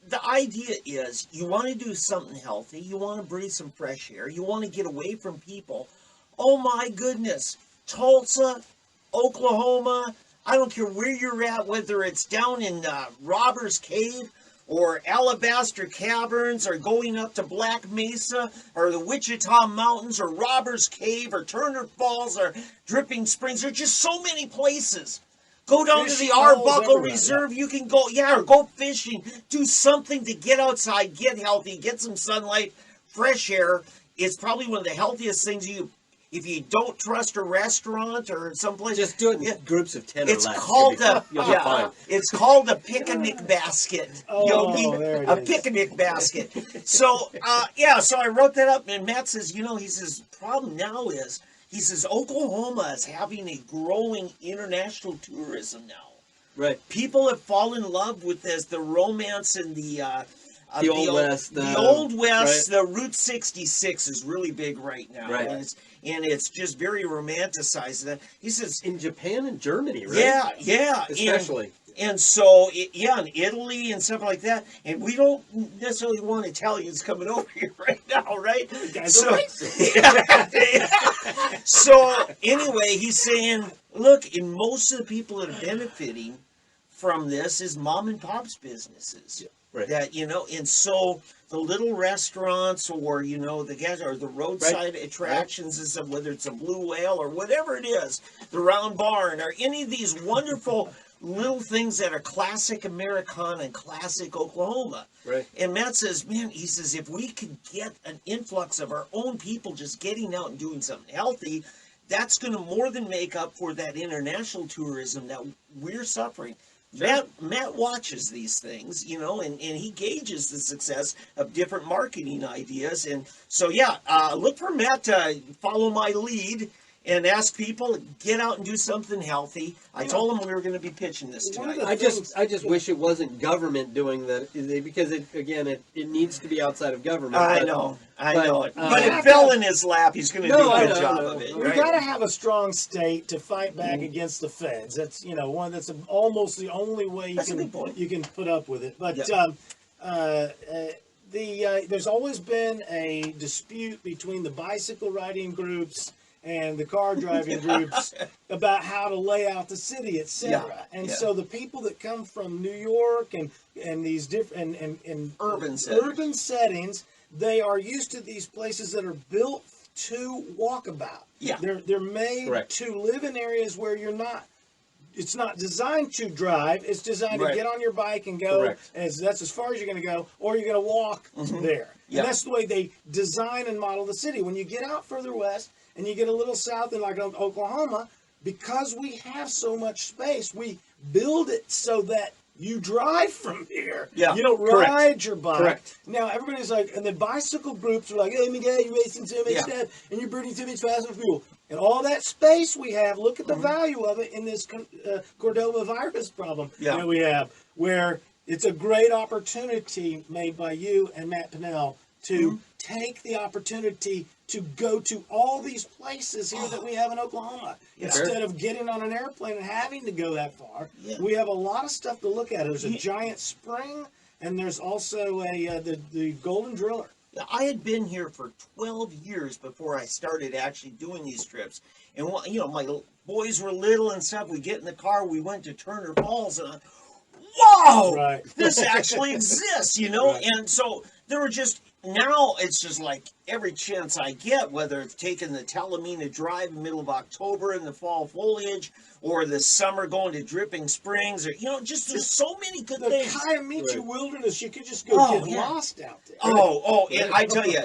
the idea is you want to do something healthy. You want to breathe some fresh air. You want to get away from people. Oh, my goodness. Tulsa, Oklahoma, I don't care where you're at, whether it's down in Robbers Cave or Alabaster Caverns, or going up to Black Mesa, or the Wichita Mountains, or Robbers Cave, or Turner Falls, or Dripping Springs. There are just so many places. Go down to the Arbuckle Reserve. You can go, or go fishing. Do something to get outside, get healthy, get some sunlight, fresh air. It's probably one of the healthiest things if you don't trust a restaurant or someplace, just do it in groups of 10 or less. It's called a picnic basket. A picnic basket. So so I wrote that up, and Matt says, problem now is He says Oklahoma is having a growing international tourism now. Right. People have fallen in love with the romance and the Old West. The Old West, right. the Route 66 is really big right now. Right. And it's just very romanticized. He says in Japan and Germany, right? Yeah. Especially. And so, in Italy and stuff like that. And we don't necessarily want Italians coming over here right now, right? So, anyway, he's saying, look, and most of the people that are benefiting from this is mom and pop's businesses. Yeah, right. That, and so the little restaurants or, the guys or the roadside attractions, is whether it's a blue whale or whatever it is, the round barn or any of these wonderful little things that are classic Americana and classic Oklahoma. Right. And Matt says, man, he says, if we could get an influx of our own people just getting out and doing something healthy, that's going to more than make up for that international tourism that we're suffering. Sure. Matt watches these things, and he gauges the success of different marketing ideas. And so, look for Matt to follow my lead and ask people to get out and do something healthy. I told him we were going to be pitching this tonight. I just wish it wasn't government doing that, because it needs to be outside of government. I know it. But it fell in his lap. He's going to do a good job of it. We Right? got to have a strong state to fight back against the feds. That's that's almost the only way you can put up with it. But there's always been a dispute between the bicycle riding groups and the car driving groups about how to lay out the city, etc. So the people that come from New York and these different and urban settings, they are used to these places that are built to walk about. Yeah. They're made to live in areas where it's not designed to drive. It's designed to get on your bike and go. That's as far as you're going to go, or you're going to walk there. And that's the way they design and model the city. When you get out further west and you get a little south in like Oklahoma, because we have so much space, we build it so that you drive from here. Yeah. You don't ride your bike. Correct. Now, everybody's like, and the bicycle groups are like, hey, my God, you're wasting so much time, and you're burning too much fossil fuel. And all that space we have, look at the value of it in this Cordova virus problem that we have, where it's a great opportunity made by you and Matt Pinnell to take the opportunity to go to all these places here that we have in Oklahoma. Instead of getting on an airplane and having to go that far, we have a lot of stuff to look at. There's a giant spring, and there's also the Golden Driller. I had been here for 12 years before I started actually doing these trips. And, my boys were little and stuff. We get in the car, we went to Turner Falls, and whoa, this actually exists, And so there were now it's just like every chance I get, whether it's taking the Talamina Drive in the middle of October in the fall foliage, or the summer going to Dripping Springs, or, there's so many good things. The Kiamichi Wilderness, you could just go get lost out there. And I tell you,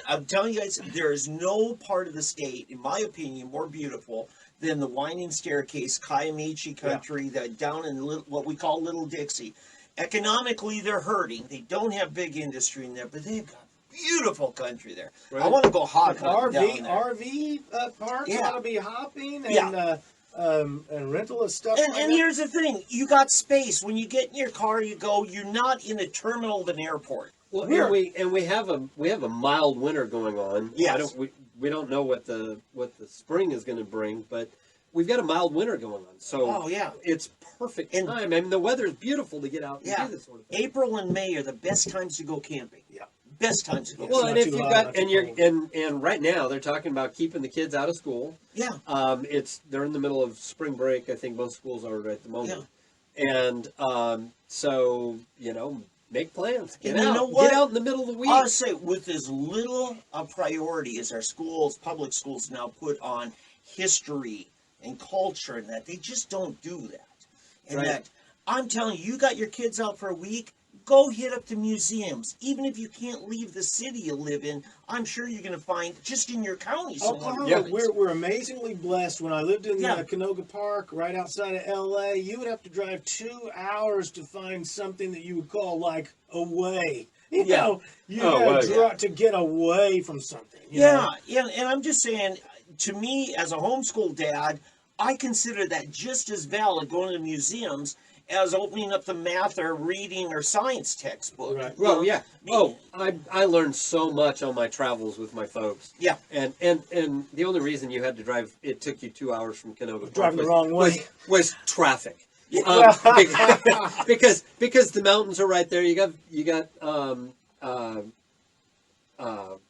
I'm telling you guys, there is no part of the state, in my opinion, more beautiful than the Winding Staircase, Kiamichi country, down in what we call Little Dixie. Economically, they're hurting. They don't have big industry in there, but they've got beautiful country there. I want to go hog hunting down there. RV parks ought to be hopping and rental of stuff. And here's the thing: you got space. When you get in your car, you're not in a terminal of an airport. Well, we have a mild winter going on. Yes. We don't know what the spring is going to bring, but we've got a mild winter going on. So it's perfect time. I mean, the weather is beautiful to get out and do this sort of thing. April and May are the best times to go camping. Yeah. Best times to go. Well, and if you've got and right now they're talking about keeping the kids out of school. Yeah. They're in the middle of spring break. I think most schools are at the moment. Yeah. And so make plans. Get out. Get out in the middle of the week. I'll say, with as little a priority as our public schools now put on history and culture, and that they just don't do that. And that, I'm telling you, you got your kids out for a week, go hit up the museums. Even if you can't leave the city you live in, I'm sure you're going to find, just in your county, Oklahoma, we're amazingly blessed. When I lived in Canoga Park, right outside of L.A., you would have to drive 2 hours to find something that you would call, like, away. You got to get away from something. And I'm just saying, to me, as a homeschool dad, I consider that just as valid going to museums as opening up the math or reading or science textbook. Right. Well, yeah. Oh, I learned so much on my travels with my folks. Yeah. And the only reason you had to drive, it took you 2 hours from Canoga Park Driving the wrong way. was traffic. Yeah. Because the mountains are right there. You got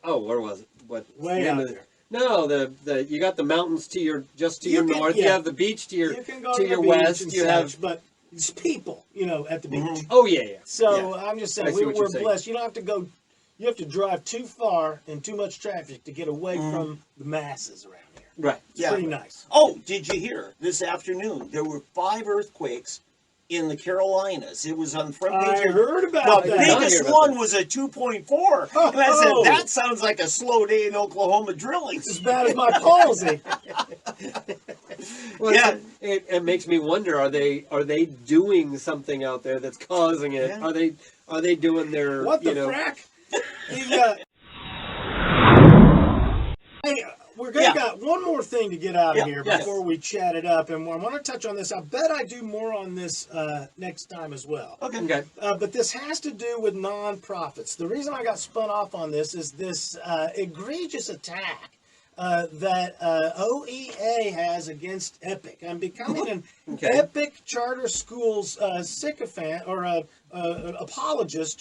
where was it? What Way name out of it? there. No, the you got the mountains to your north. Yeah. You have the beach to your You can go to the your beach west. and You such, have but it's people, at the beach. oh yeah. So I'm just I saying see what you're we're saying. blessed. You don't have to go. You have to drive too far in too much traffic to get away from the masses around here. Right. It's pretty nice. Oh, did you hear this afternoon? There were 5 earthquakes in the Carolinas. It was on the front page. I heard about The that. biggest one was a 2.4. And I said, Oh. that sounds like a slow day in Oklahoma drilling. As bad as my palsy. Well, Yeah. it makes me wonder: are they doing something out there that's causing it? Yeah. Are they doing their What the you know? frack? Hey, we're gonna got one more thing to get out of here yes. before we chat it up, and I want to touch on this. I bet I do more on this next time as well. Okay. But this has to do with nonprofits. The reason I got spun off on this is this egregious attack that OEA has against Epic. I'm becoming an Epic charter schools sycophant or apologist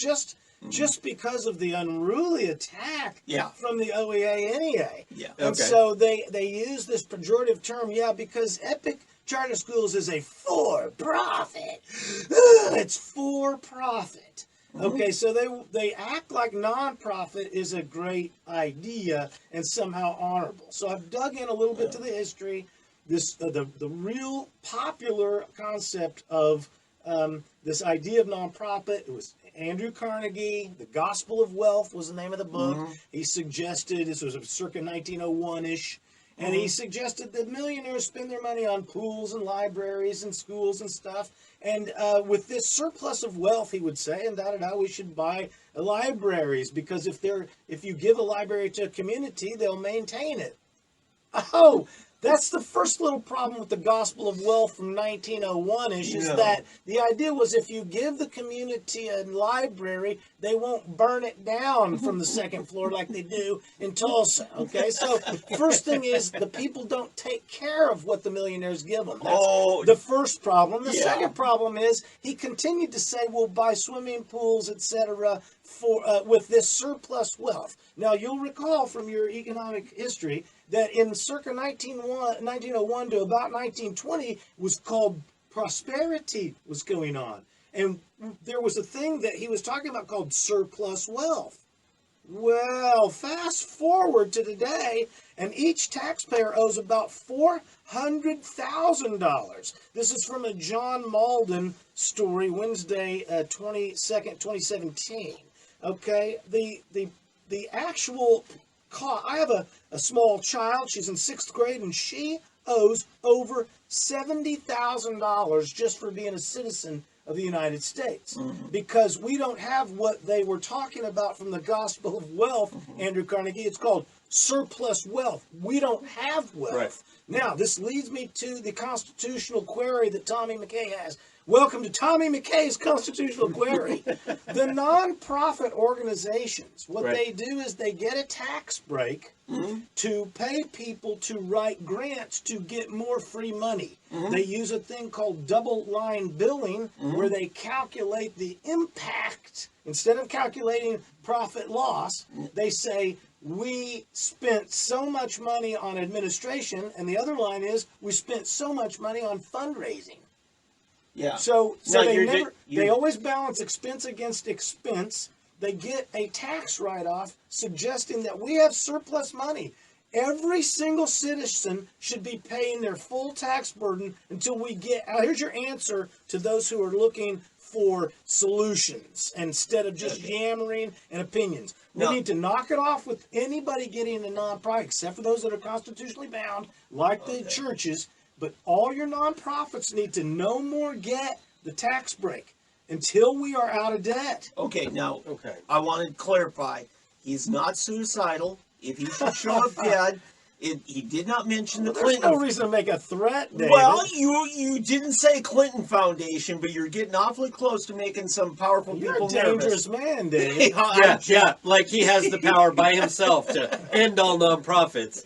just because of the unruly attack from the OEA NEA. Yeah. And so they use this pejorative term, because Epic Charter Schools is a for-profit. It's for-profit. Okay, so they act like nonprofit is a great idea and somehow honorable. So I've dug in a little bit to the history, the real popular concept of this idea of nonprofit. It was Andrew Carnegie. The Gospel of Wealth was the name of the book. He suggested, this was circa 1901-ish, and he suggested that millionaires spend their money on pools and libraries and schools and stuff. And with this surplus of wealth, he would say, and we should buy libraries, because if you give a library to a community, they'll maintain it. Oh, that's the first little problem with the Gospel of Wealth from 1901-ish, is that the idea was if you give the community a library, they won't burn it down from the second floor like they do in Tulsa, okay? So first thing is the people don't take care of what the millionaires give them. That's the first problem. The second problem is he continued to say we'll buy swimming pools, etc., with this surplus wealth. Now, you'll recall from your economic history that in circa 1901 to about 1920 was called prosperity was going on. And there was a thing that he was talking about called surplus wealth. Well, fast forward to today, and each taxpayer owes about $400,000. This is from a John Malden story, Wednesday, 22nd, 2017. Okay, the actual cost. I have a small child. She's in 6th grade, and she owes over $70,000 just for being a citizen of the United States, because we don't have what they were talking about from the Gospel of Wealth, Andrew Carnegie. It's called surplus wealth. We don't have wealth. Right. Now, this leads me to the constitutional query that Tommy McKay has. Welcome to Tommy McKay's constitutional query. The nonprofit organizations, what they do is they get a tax break to pay people to write grants to get more free money. They use a thing called double line billing, where they calculate the impact. Instead of calculating profit loss, they say, we spent so much money on administration, and the other line is, we spent so much money on fundraising. Yeah. So No, they always balance expense against expense. They get a tax write-off suggesting that we have surplus money. Every single citizen should be paying their full tax burden until we get. Here's your answer to those who are looking for solutions instead of just yammering and opinions. We need to knock it off with anybody getting a nonprofit, except for those that are constitutionally bound, like the churches. But all your nonprofits need to no more get the tax break until we are out of debt. Okay, now, I want to clarify. He's not suicidal. If he should show up dead, He did not mention the There's Clinton. no reason to make a threat, David. Well, you didn't say Clinton Foundation, but you're getting awfully close to making some powerful You're people a dangerous nervous. man, David. Yeah, like he has the power by himself to end all nonprofits.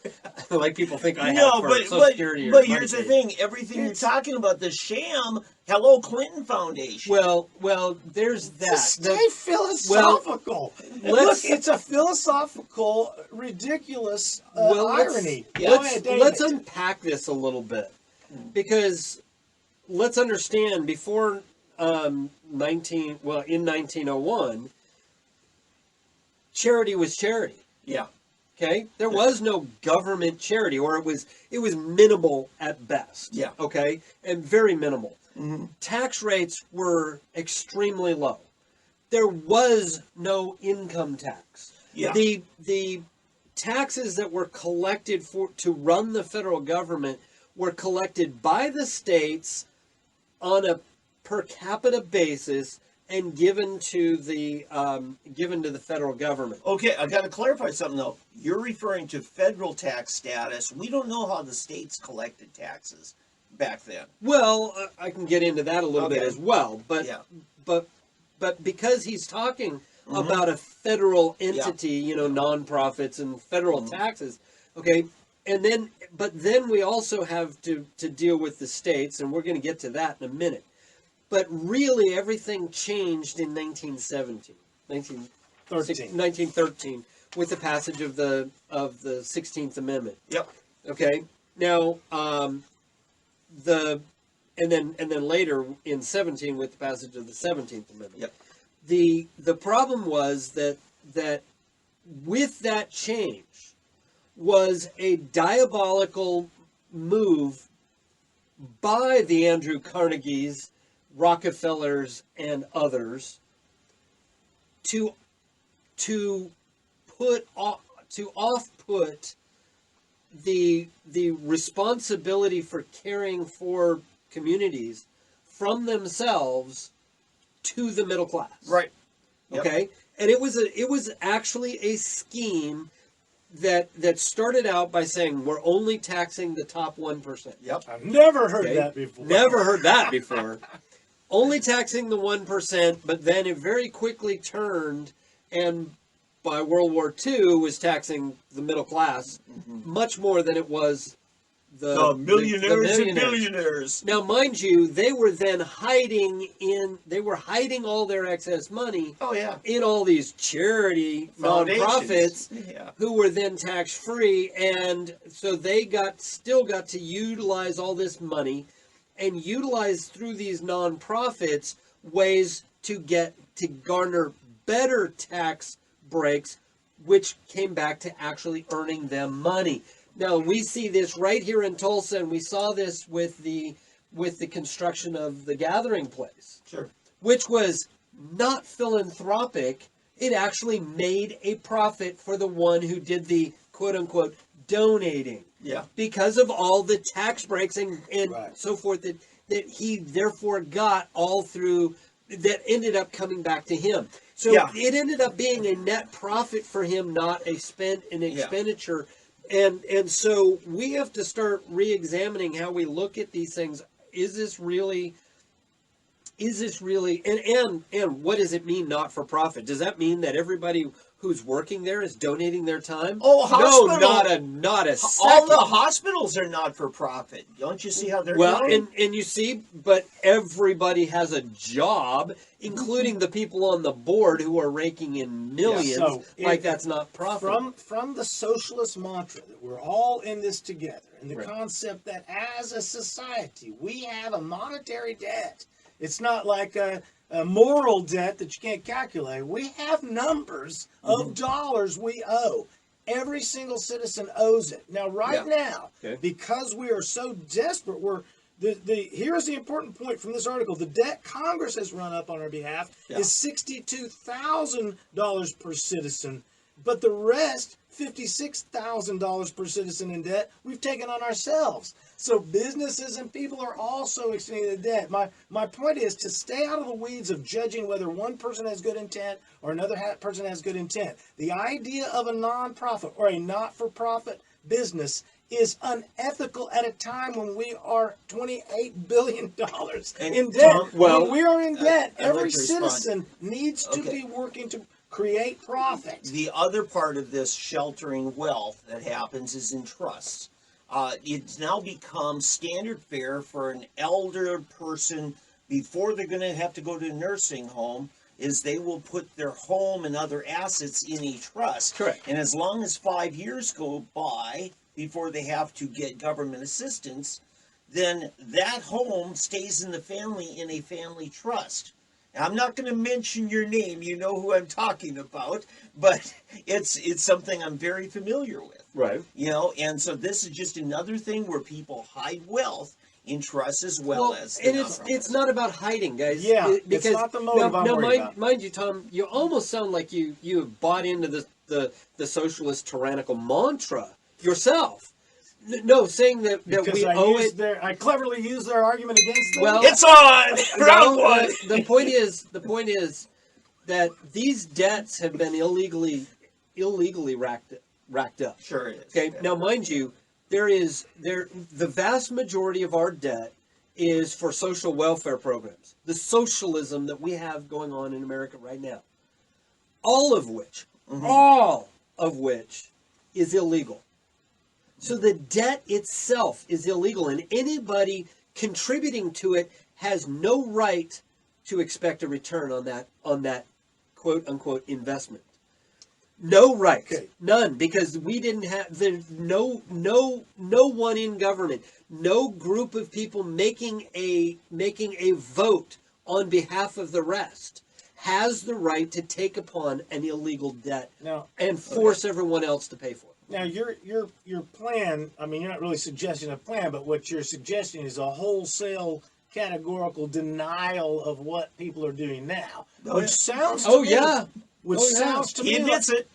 Like people think I have for Social Security or but here's the Medicaid. thing: everything you're talking about, the sham. Hello, Clinton Foundation. Well, there's that. Stay philosophical. let's- Look, it's a philosophical, ridiculous Well, irony. let's unpack this a little bit, because let's understand before in 1901, charity was charity. Yeah. Okay, there was no government charity, or it was minimal at best. Yeah. Okay, and very minimal. Mm-hmm. Tax rates were extremely low. There was no income tax. Yeah. The taxes that were collected to run the federal government were collected by the states on a per capita basis and given to the federal government. Okay, I got to clarify something though. You're referring to federal tax status. We don't know how the states collected taxes back then. Well, I can get into that a little bit Okay. as well, but Yeah. but because he's talking about a federal entity, nonprofits and federal taxes, okay, and then we also have to deal with the states, and we're going to get to that in a minute. But really, everything changed in 1913 with the passage of the 16th Amendment. Yep. Okay. Now, and then later in 17 with the passage of the 17th Amendment. Yep. The problem was that with that change was a diabolical move by the Andrew Carnegies, Rockefellers, and others to off-put the responsibility for caring for communities from themselves to the middle class. Right. Yep. Okay, and it was actually a scheme that started out by saying we're only taxing the top 1%. Yep. I've never heard that before. Never heard that before. Only taxing the 1%, but then it very quickly turned, and by World War II was taxing the middle class much more than it was the millionaires and billionaires. Now, mind you, they were then hiding all their excess money Oh yeah. in all these charity nonprofits Yeah. who were then tax free, and so they still got to utilize all this money and utilize through these nonprofits ways to garner better tax breaks, which came back to actually earning them money. Now, we see this right here in Tulsa, and we saw this with the construction of the Gathering Place, Sure. which was not philanthropic. It actually made a profit for the one who did the quote-unquote donating. Yeah. Because of all the tax breaks and Right. so forth that he therefore got all through, that ended up coming back to him. So Yeah. it ended up being a net profit for him, not an expenditure. And so we have to start re-examining how we look at these things. Is this really and what does it mean not for profit? Does that mean that everybody who's working there is donating their time? Oh, hospital. No, not a second. All the hospitals are not for profit. Don't you see how they're doing? and you see, but everybody has a job, including the people on the board who are raking in millions. Yeah, so that's not profit. From the socialist mantra that we're all in this together, and the Right. concept that as a society we have a monetary debt. It's not like a moral debt that you can't calculate. We have numbers of dollars we owe. Every single citizen owes it. Now, now, Okay. because we are so desperate, here's the important point from this article. The debt Congress has run up on our behalf is $62,000 per citizen, but the rest, $56,000 per citizen in debt, we've taken on ourselves. So businesses and people are also extending the debt. My point is to stay out of the weeds of judging whether one person has good intent or another person has good intent. The idea of a nonprofit or a not-for-profit business is unethical at a time when we are $28 billion in debt. Tom, well, when we are in debt, I'd like every to respond. citizen needs to Okay. be working to create profit. The other part of this sheltering wealth that happens is in trusts. It's now become standard fare for an elder person before they're going to have to go to a nursing home is they will put their home and other assets in a trust. Correct. And as long as 5 years go by before they have to get government assistance, then that home stays in the family in a family trust. Now, I'm not going to mention your name. You know who I'm talking about, but it's something I'm very familiar with. right. You know, and so this is just another thing where people hide wealth in trusts as well as the and it's not about hiding, guys. Yeah, because it's not the motive I'm worried about. mind you, Tom, you almost sound like you have bought into the socialist tyrannical mantra yourself. No, saying that Because we I owe used it. I cleverly used their argument against them. Well, It's on round No, one. the point is that these debts have been illegally racked up. Sure it is. Okay, now mind you, the vast majority of our debt is for social welfare programs, the socialism that we have going on in America right now, all of which is illegal. So the debt itself is illegal, and anybody contributing to it has no right to expect a return on that quote unquote investment. No right, Okay. none, because we didn't have there's no one in government, no group of people making a vote on behalf of the rest has the right to take upon an illegal debt Now, and force everyone else to pay for it. Now, your plan, I mean, you're not really suggesting a plan, but what you're suggesting is a wholesale categorical denial of what people are doing now. Oh, Which yeah. sounds to Oh me, yeah, which Oh, yeah. sounds to He me admits it.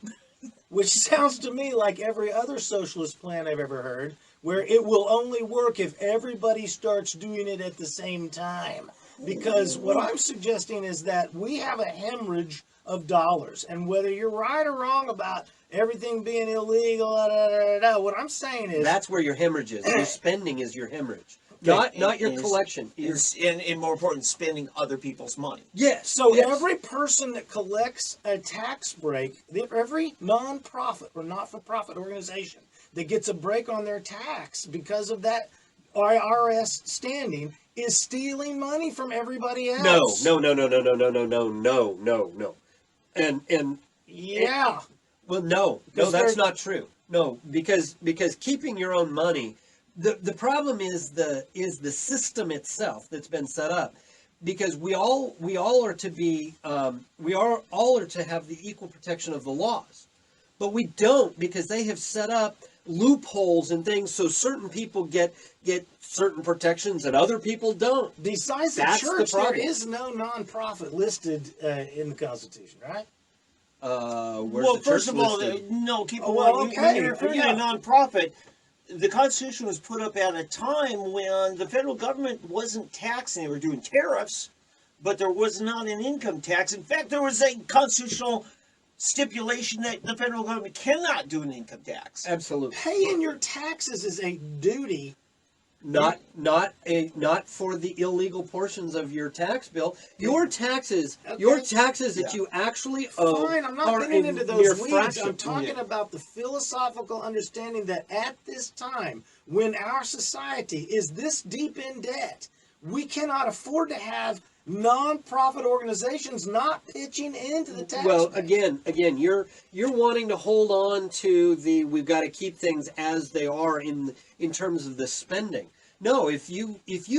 which sounds to me like every other socialist plan I've ever heard, where it will only work if everybody starts doing it at the same time. Because what I'm suggesting is that we have a hemorrhage of dollars, and whether you're right or wrong about everything being illegal, what I'm saying is that's where your hemorrhage is. Your spending is your hemorrhage, not your Is- collection. Is and more important, spending other people's money. Yes. so yes. every person that collects a tax break, every non-profit or not-for-profit organization that gets a break on their tax because of that IRS standing is stealing money from everybody else. No. And Yeah. well, no, Because that's they're- not true. No, because keeping your own money, the problem is the system itself that's been set up. Because we all are to be all are to have the equal protection of the laws, but we don't, because they have set up loopholes and things so certain people get certain protections and other people don't. Besides the That's the church, there problem. is no non-profit listed in the Constitution, right? Where's Well, the first church of all, listed? no, keep in Oh, well, mind, okay, when you're referring yeah. to a nonprofit, the Constitution was put up at a time when the federal government wasn't taxing; they were doing tariffs, but there was not an income tax. In fact, there was a constitutional stipulation that the federal government cannot do an income tax. Absolutely. Paying your taxes is a duty. Not for the illegal portions of your tax bill. Your taxes that you actually owe Fine, I'm not are getting a into mere those weeds. fraction. I'm talking about the philosophical understanding that at this time, when our society is this deep in debt, we cannot afford to have non-profit organizations not pitching into the tax. Well, base. again, you're wanting to hold on to we've got to keep things as they are in terms of the spending. No, if you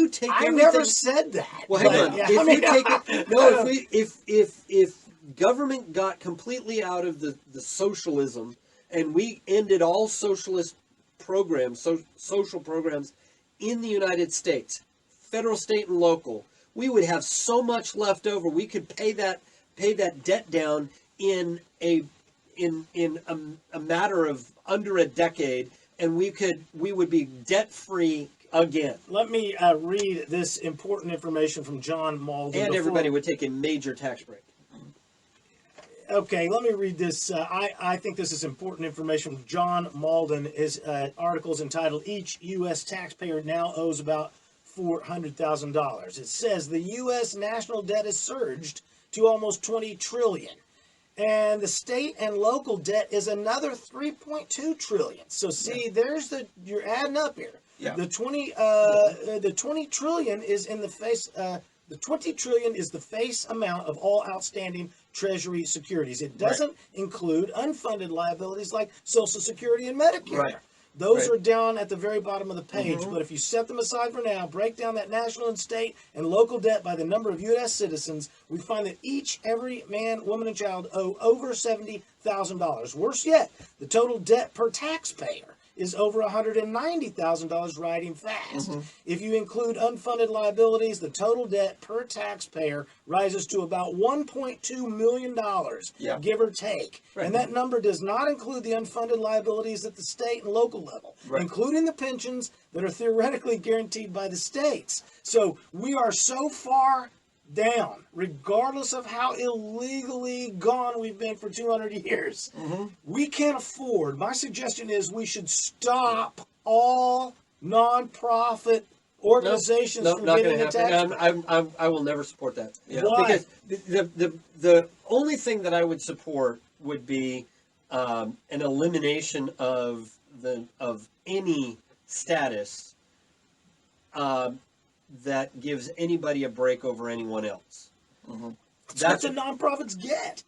take I everything, never said that. well, hang but, on. yeah, If I mean, you take it, no, if government got completely out of the socialism and we ended all socialist programs, social programs in the United States, federal, state, and local, we would have so much left over. We could pay that debt down in a matter of under a decade, and we would be debt free again. Let me read this important information from John Malden. And before- everybody would take a major tax break. Okay, let me read this. I think this is important information from John Malden. His article is entitled, "Each U.S. Taxpayer Now Owes About $400,000." It says the U.S. national debt has surged to almost $20 trillion. And the state and local debt is another $3.2 trillion. So see, there's you're adding up here. Yeah. The 20 trillion is in the face. The 20 trillion is the face amount of all outstanding Treasury securities. It doesn't include unfunded liabilities like Social Security and Medicare. Right. Those are down at the very bottom of the page. But if you set them aside for now, break down that national and state and local debt by the number of U.S. citizens, we find that every man, woman, and child owe over $70,000. Worse yet, the total debt per taxpayer is over $190,000, riding fast. If you include unfunded liabilities, the total debt per taxpayer rises to about $1.2 million, give or take. And that number does not include the unfunded liabilities at the state and local level, including the pensions that are theoretically guaranteed by the states. So we are so far down, regardless of how illegally gone we've been for 200 years. We can't afford. My suggestion is we should stop all nonprofit organizations from not getting going a to tax happen. break. I will never support that. Why? Because the only thing that I would support would be an elimination of any status that gives anybody a break over anyone else. That's what the nonprofits get,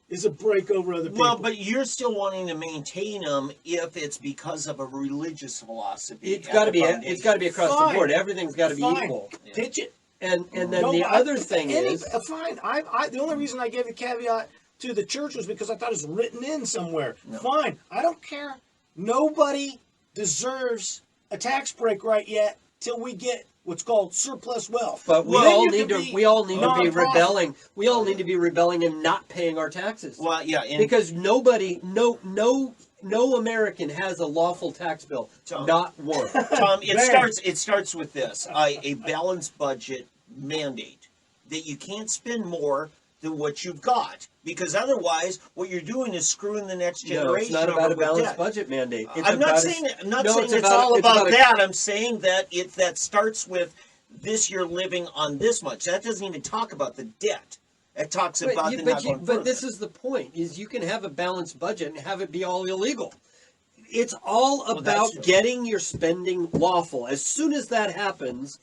is a break over other people. Well, but you're still wanting to maintain them if it's because of a religious philosophy. It's got to be. It's got to be across the board. Everything's got to be equal. Pitch it. And then the other thing is fine. The only reason I gave the caveat to the church was because I thought it was written in somewhere. Fine. I don't care. Nobody deserves a tax break right yet till we get what's called surplus wealth. But we all need to be rebelling. We all need to be rebelling and not paying our taxes. Well, yeah, because no American has a lawful tax bill. Tom, not one. Tom, it starts with this: a balanced budget mandate that you can't spend more than what you've got, because otherwise, what you're doing is screwing the next generation. No, it's not about a balanced budget mandate. I'm not saying it's all about that. I'm saying that that starts with this: you're living on this much. That doesn't even talk about the debt. It talks about the not going further. But this is the point: is you can have a balanced budget and have it be all illegal. It's all about getting your spending lawful. As soon as that happens,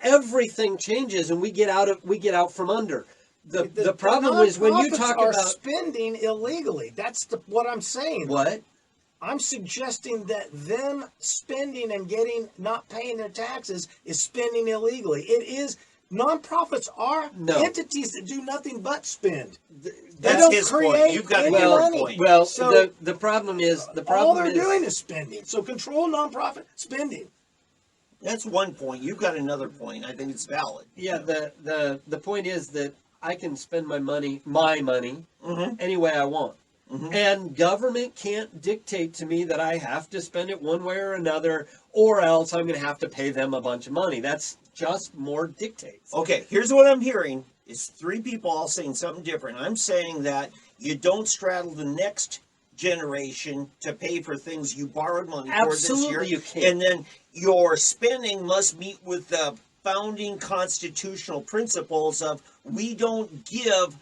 everything changes, and we get out from under. The problem is when you talk about spending illegally. That's what I'm saying. What? I'm suggesting that them spending and not paying their taxes is spending illegally. It is. Nonprofits are entities that do nothing but spend. That's his point. You've got another point. Well, so the problem is all they're doing is spending. So control nonprofit spending. That's one point. You've got another point. I think it's valid. Yeah. The point is that I can spend my money any way I want. And government can't dictate to me that I have to spend it one way or another, or else I'm going to have to pay them a bunch of money. That's just more dictates. Okay, here's what I'm hearing. It's three people all saying something different. I'm saying that you don't straddle the next generation to pay for things you borrowed money for this year. Absolutely you can't. And then your spending must meet with the founding constitutional principles of we don't give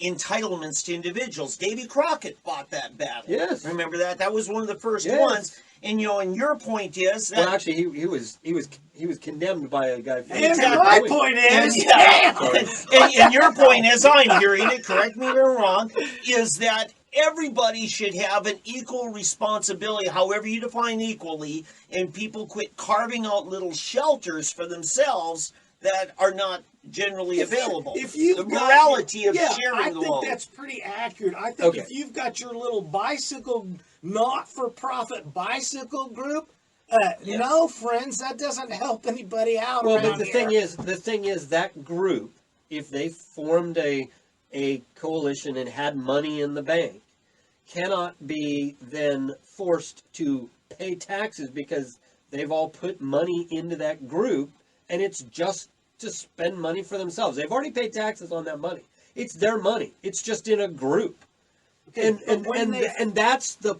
entitlements to individuals. Davy Crockett fought that battle. Yes. Remember that? That was one of the first ones. And and your point is that well, actually, he was condemned by a guy. And my point is, and your point is, I'm hearing it. Correct me if I'm wrong. Is that everybody should have an equal responsibility, however you define equally, and people quit carving out little shelters for themselves that are not generally available. The morality of sharing the load. I think that's pretty accurate. I think if you've got your little not-for-profit bicycle group, no, friends, that doesn't help anybody out. Well, but the thing is that group, if they formed a coalition and had money in the bank, cannot be then forced to pay taxes because they've all put money into that group, and it's just to spend money for themselves. They've already paid taxes on that money. It's their money. It's just in a group. Okay, And that's the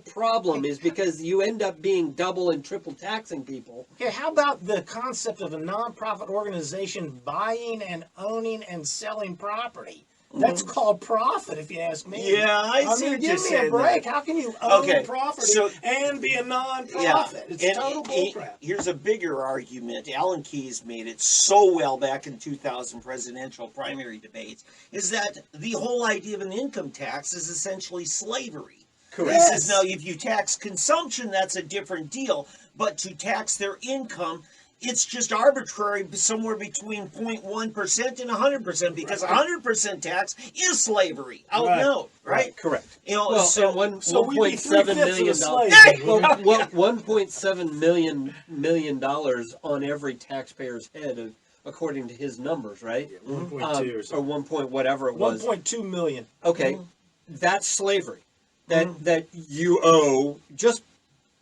problem, is because you end up being double and triple taxing people. Okay, how about the concept of a nonprofit organization buying and owning and selling property? That's called profit, if you ask me. Yeah, I see what give you're me saying a break. there. How can you own Okay, property so- and be a nonprofit? It's and total bullcrap. here's a bigger argument. Alan Keyes made it so well back in 2000 presidential primary debates, is that the whole idea of an income tax is essentially slavery. Correct. He says, now, if you tax consumption, that's a different deal. But to tax their income, it's just arbitrary, somewhere between 0.1% and 100%, because 100% tax is slavery, out and out, right? Correct. You know, Well, so and So we'd be 1.7 million $3/5 dollars. of a slave. Well, $1.7 million on every taxpayer's head, according to his numbers, right? 1.2 or Or something. 1 point whatever it was. 1.2 million. Okay, that's slavery. That you owe just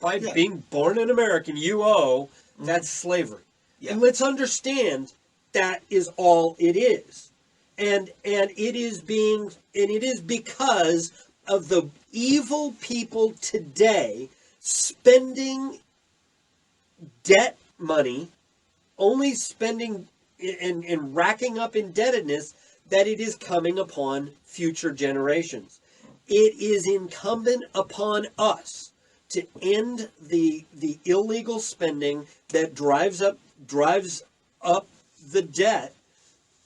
by being born an American. You owe. That's slavery. Yeah. And let's understand that is all it is, and it is because of the evil people today spending debt money, only spending and racking up indebtedness, that it is coming upon future generations. It is incumbent upon us to end the illegal spending that drives up the debt,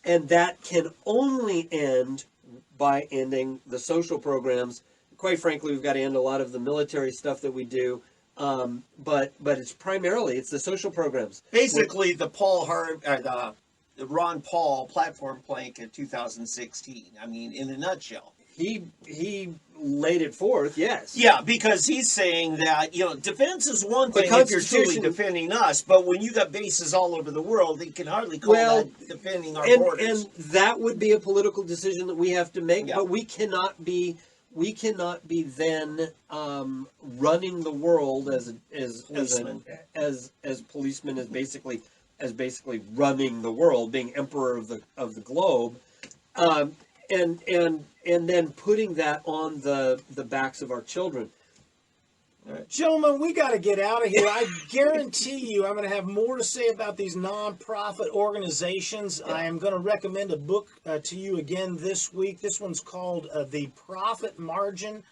and that can only end by ending the social programs. Quite frankly, we've got to end a lot of the military stuff that we do, but it's primarily the social programs. basically the Ron Paul platform plank in 2016. I mean, in a nutshell. He laid it forth, yes. Yeah, because he's saying that, defense is one The thing if you're truly Constitution- defending us, but when you got bases all over the world, they can hardly call that defending our borders. And that would be a political decision that we have to make, Yeah. but we cannot be then running the world as policemen, as basically running the world, being emperor of the globe, and then putting that on the backs of our children. Gentlemen, we got to get out of here. I guarantee you I'm going to have more to say about these nonprofit organizations. I am going to recommend a book to you again this week. This one's called The Profit Motive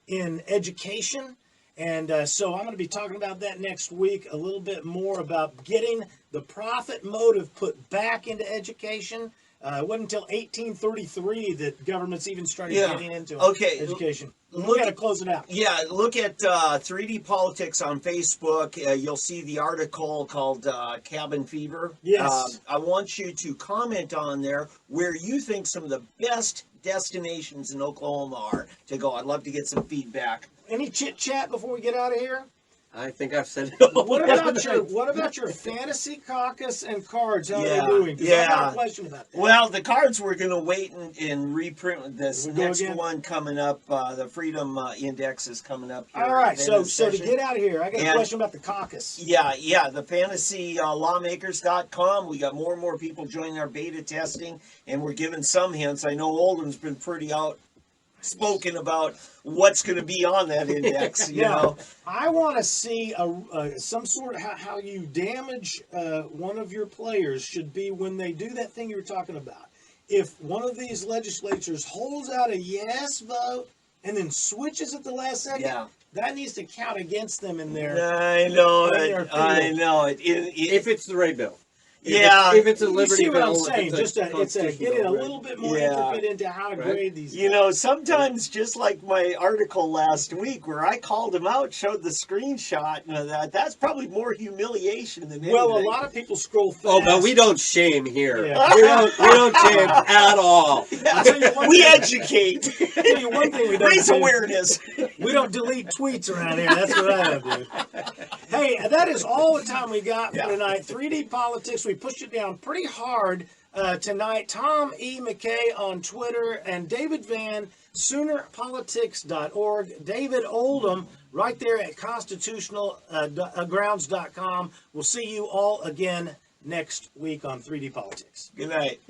in Education. And so I'm going to be talking about that next week, a little bit more about getting the profit motive put back into education. It wasn't until 1833 that governments even started getting into education. We got to close it out. Yeah, look at 3D Politics on Facebook. You'll see the article called Cabin Fever. Yes. I want you to comment on there where you think some of the best destinations in Oklahoma are to go. I'd love to get some feedback. Any chit chat before we get out of here? I think I've said it all. What about your fantasy caucus and cards? How are they doing? 'Cause I got a question about that. Well, the cards we're going to wait and reprint this We'll go next again? one coming up. The Freedom Index is coming up here. All right, at the end of the so to session. get out of here, I got a And- question about the caucus. Yeah, the fantasylawmakers.com. We got more and more people joining our beta testing, and we're giving some hints. I know Oldham's been pretty outspoken about what's going to be on that index, you know. I want to see some sort of how you damage one of your players should be when they do that thing you were talking about. If one of these legislatures holds out a yes vote and then switches at the last second, that needs to count against them in there. I know it. If it's the Ray bill. Yeah. If it's a You Liberty see what I'm bill. saying? Just get it a little bit more intricate into how to Right. grade these. You know, sometimes just like my article last week where I called him out, showed the screenshot, and that's probably more humiliation than anything. Well, a lot of people scroll fast. Oh, but we don't shame here. Yeah. We don't shame at all. I'll tell you one We thing. educate. I'll tell you one thing we don't Raise do. awareness. We don't delete tweets around here. That's what I don't do. Hey, that is all the time we got for tonight. 3D Politics, we pushed it down pretty hard tonight. Tom E. McKay on Twitter and David Van, SoonerPolitics.org. David Oldham right there at constitutionalgrounds.com. We'll see you all again next week on 3D Politics. Good night.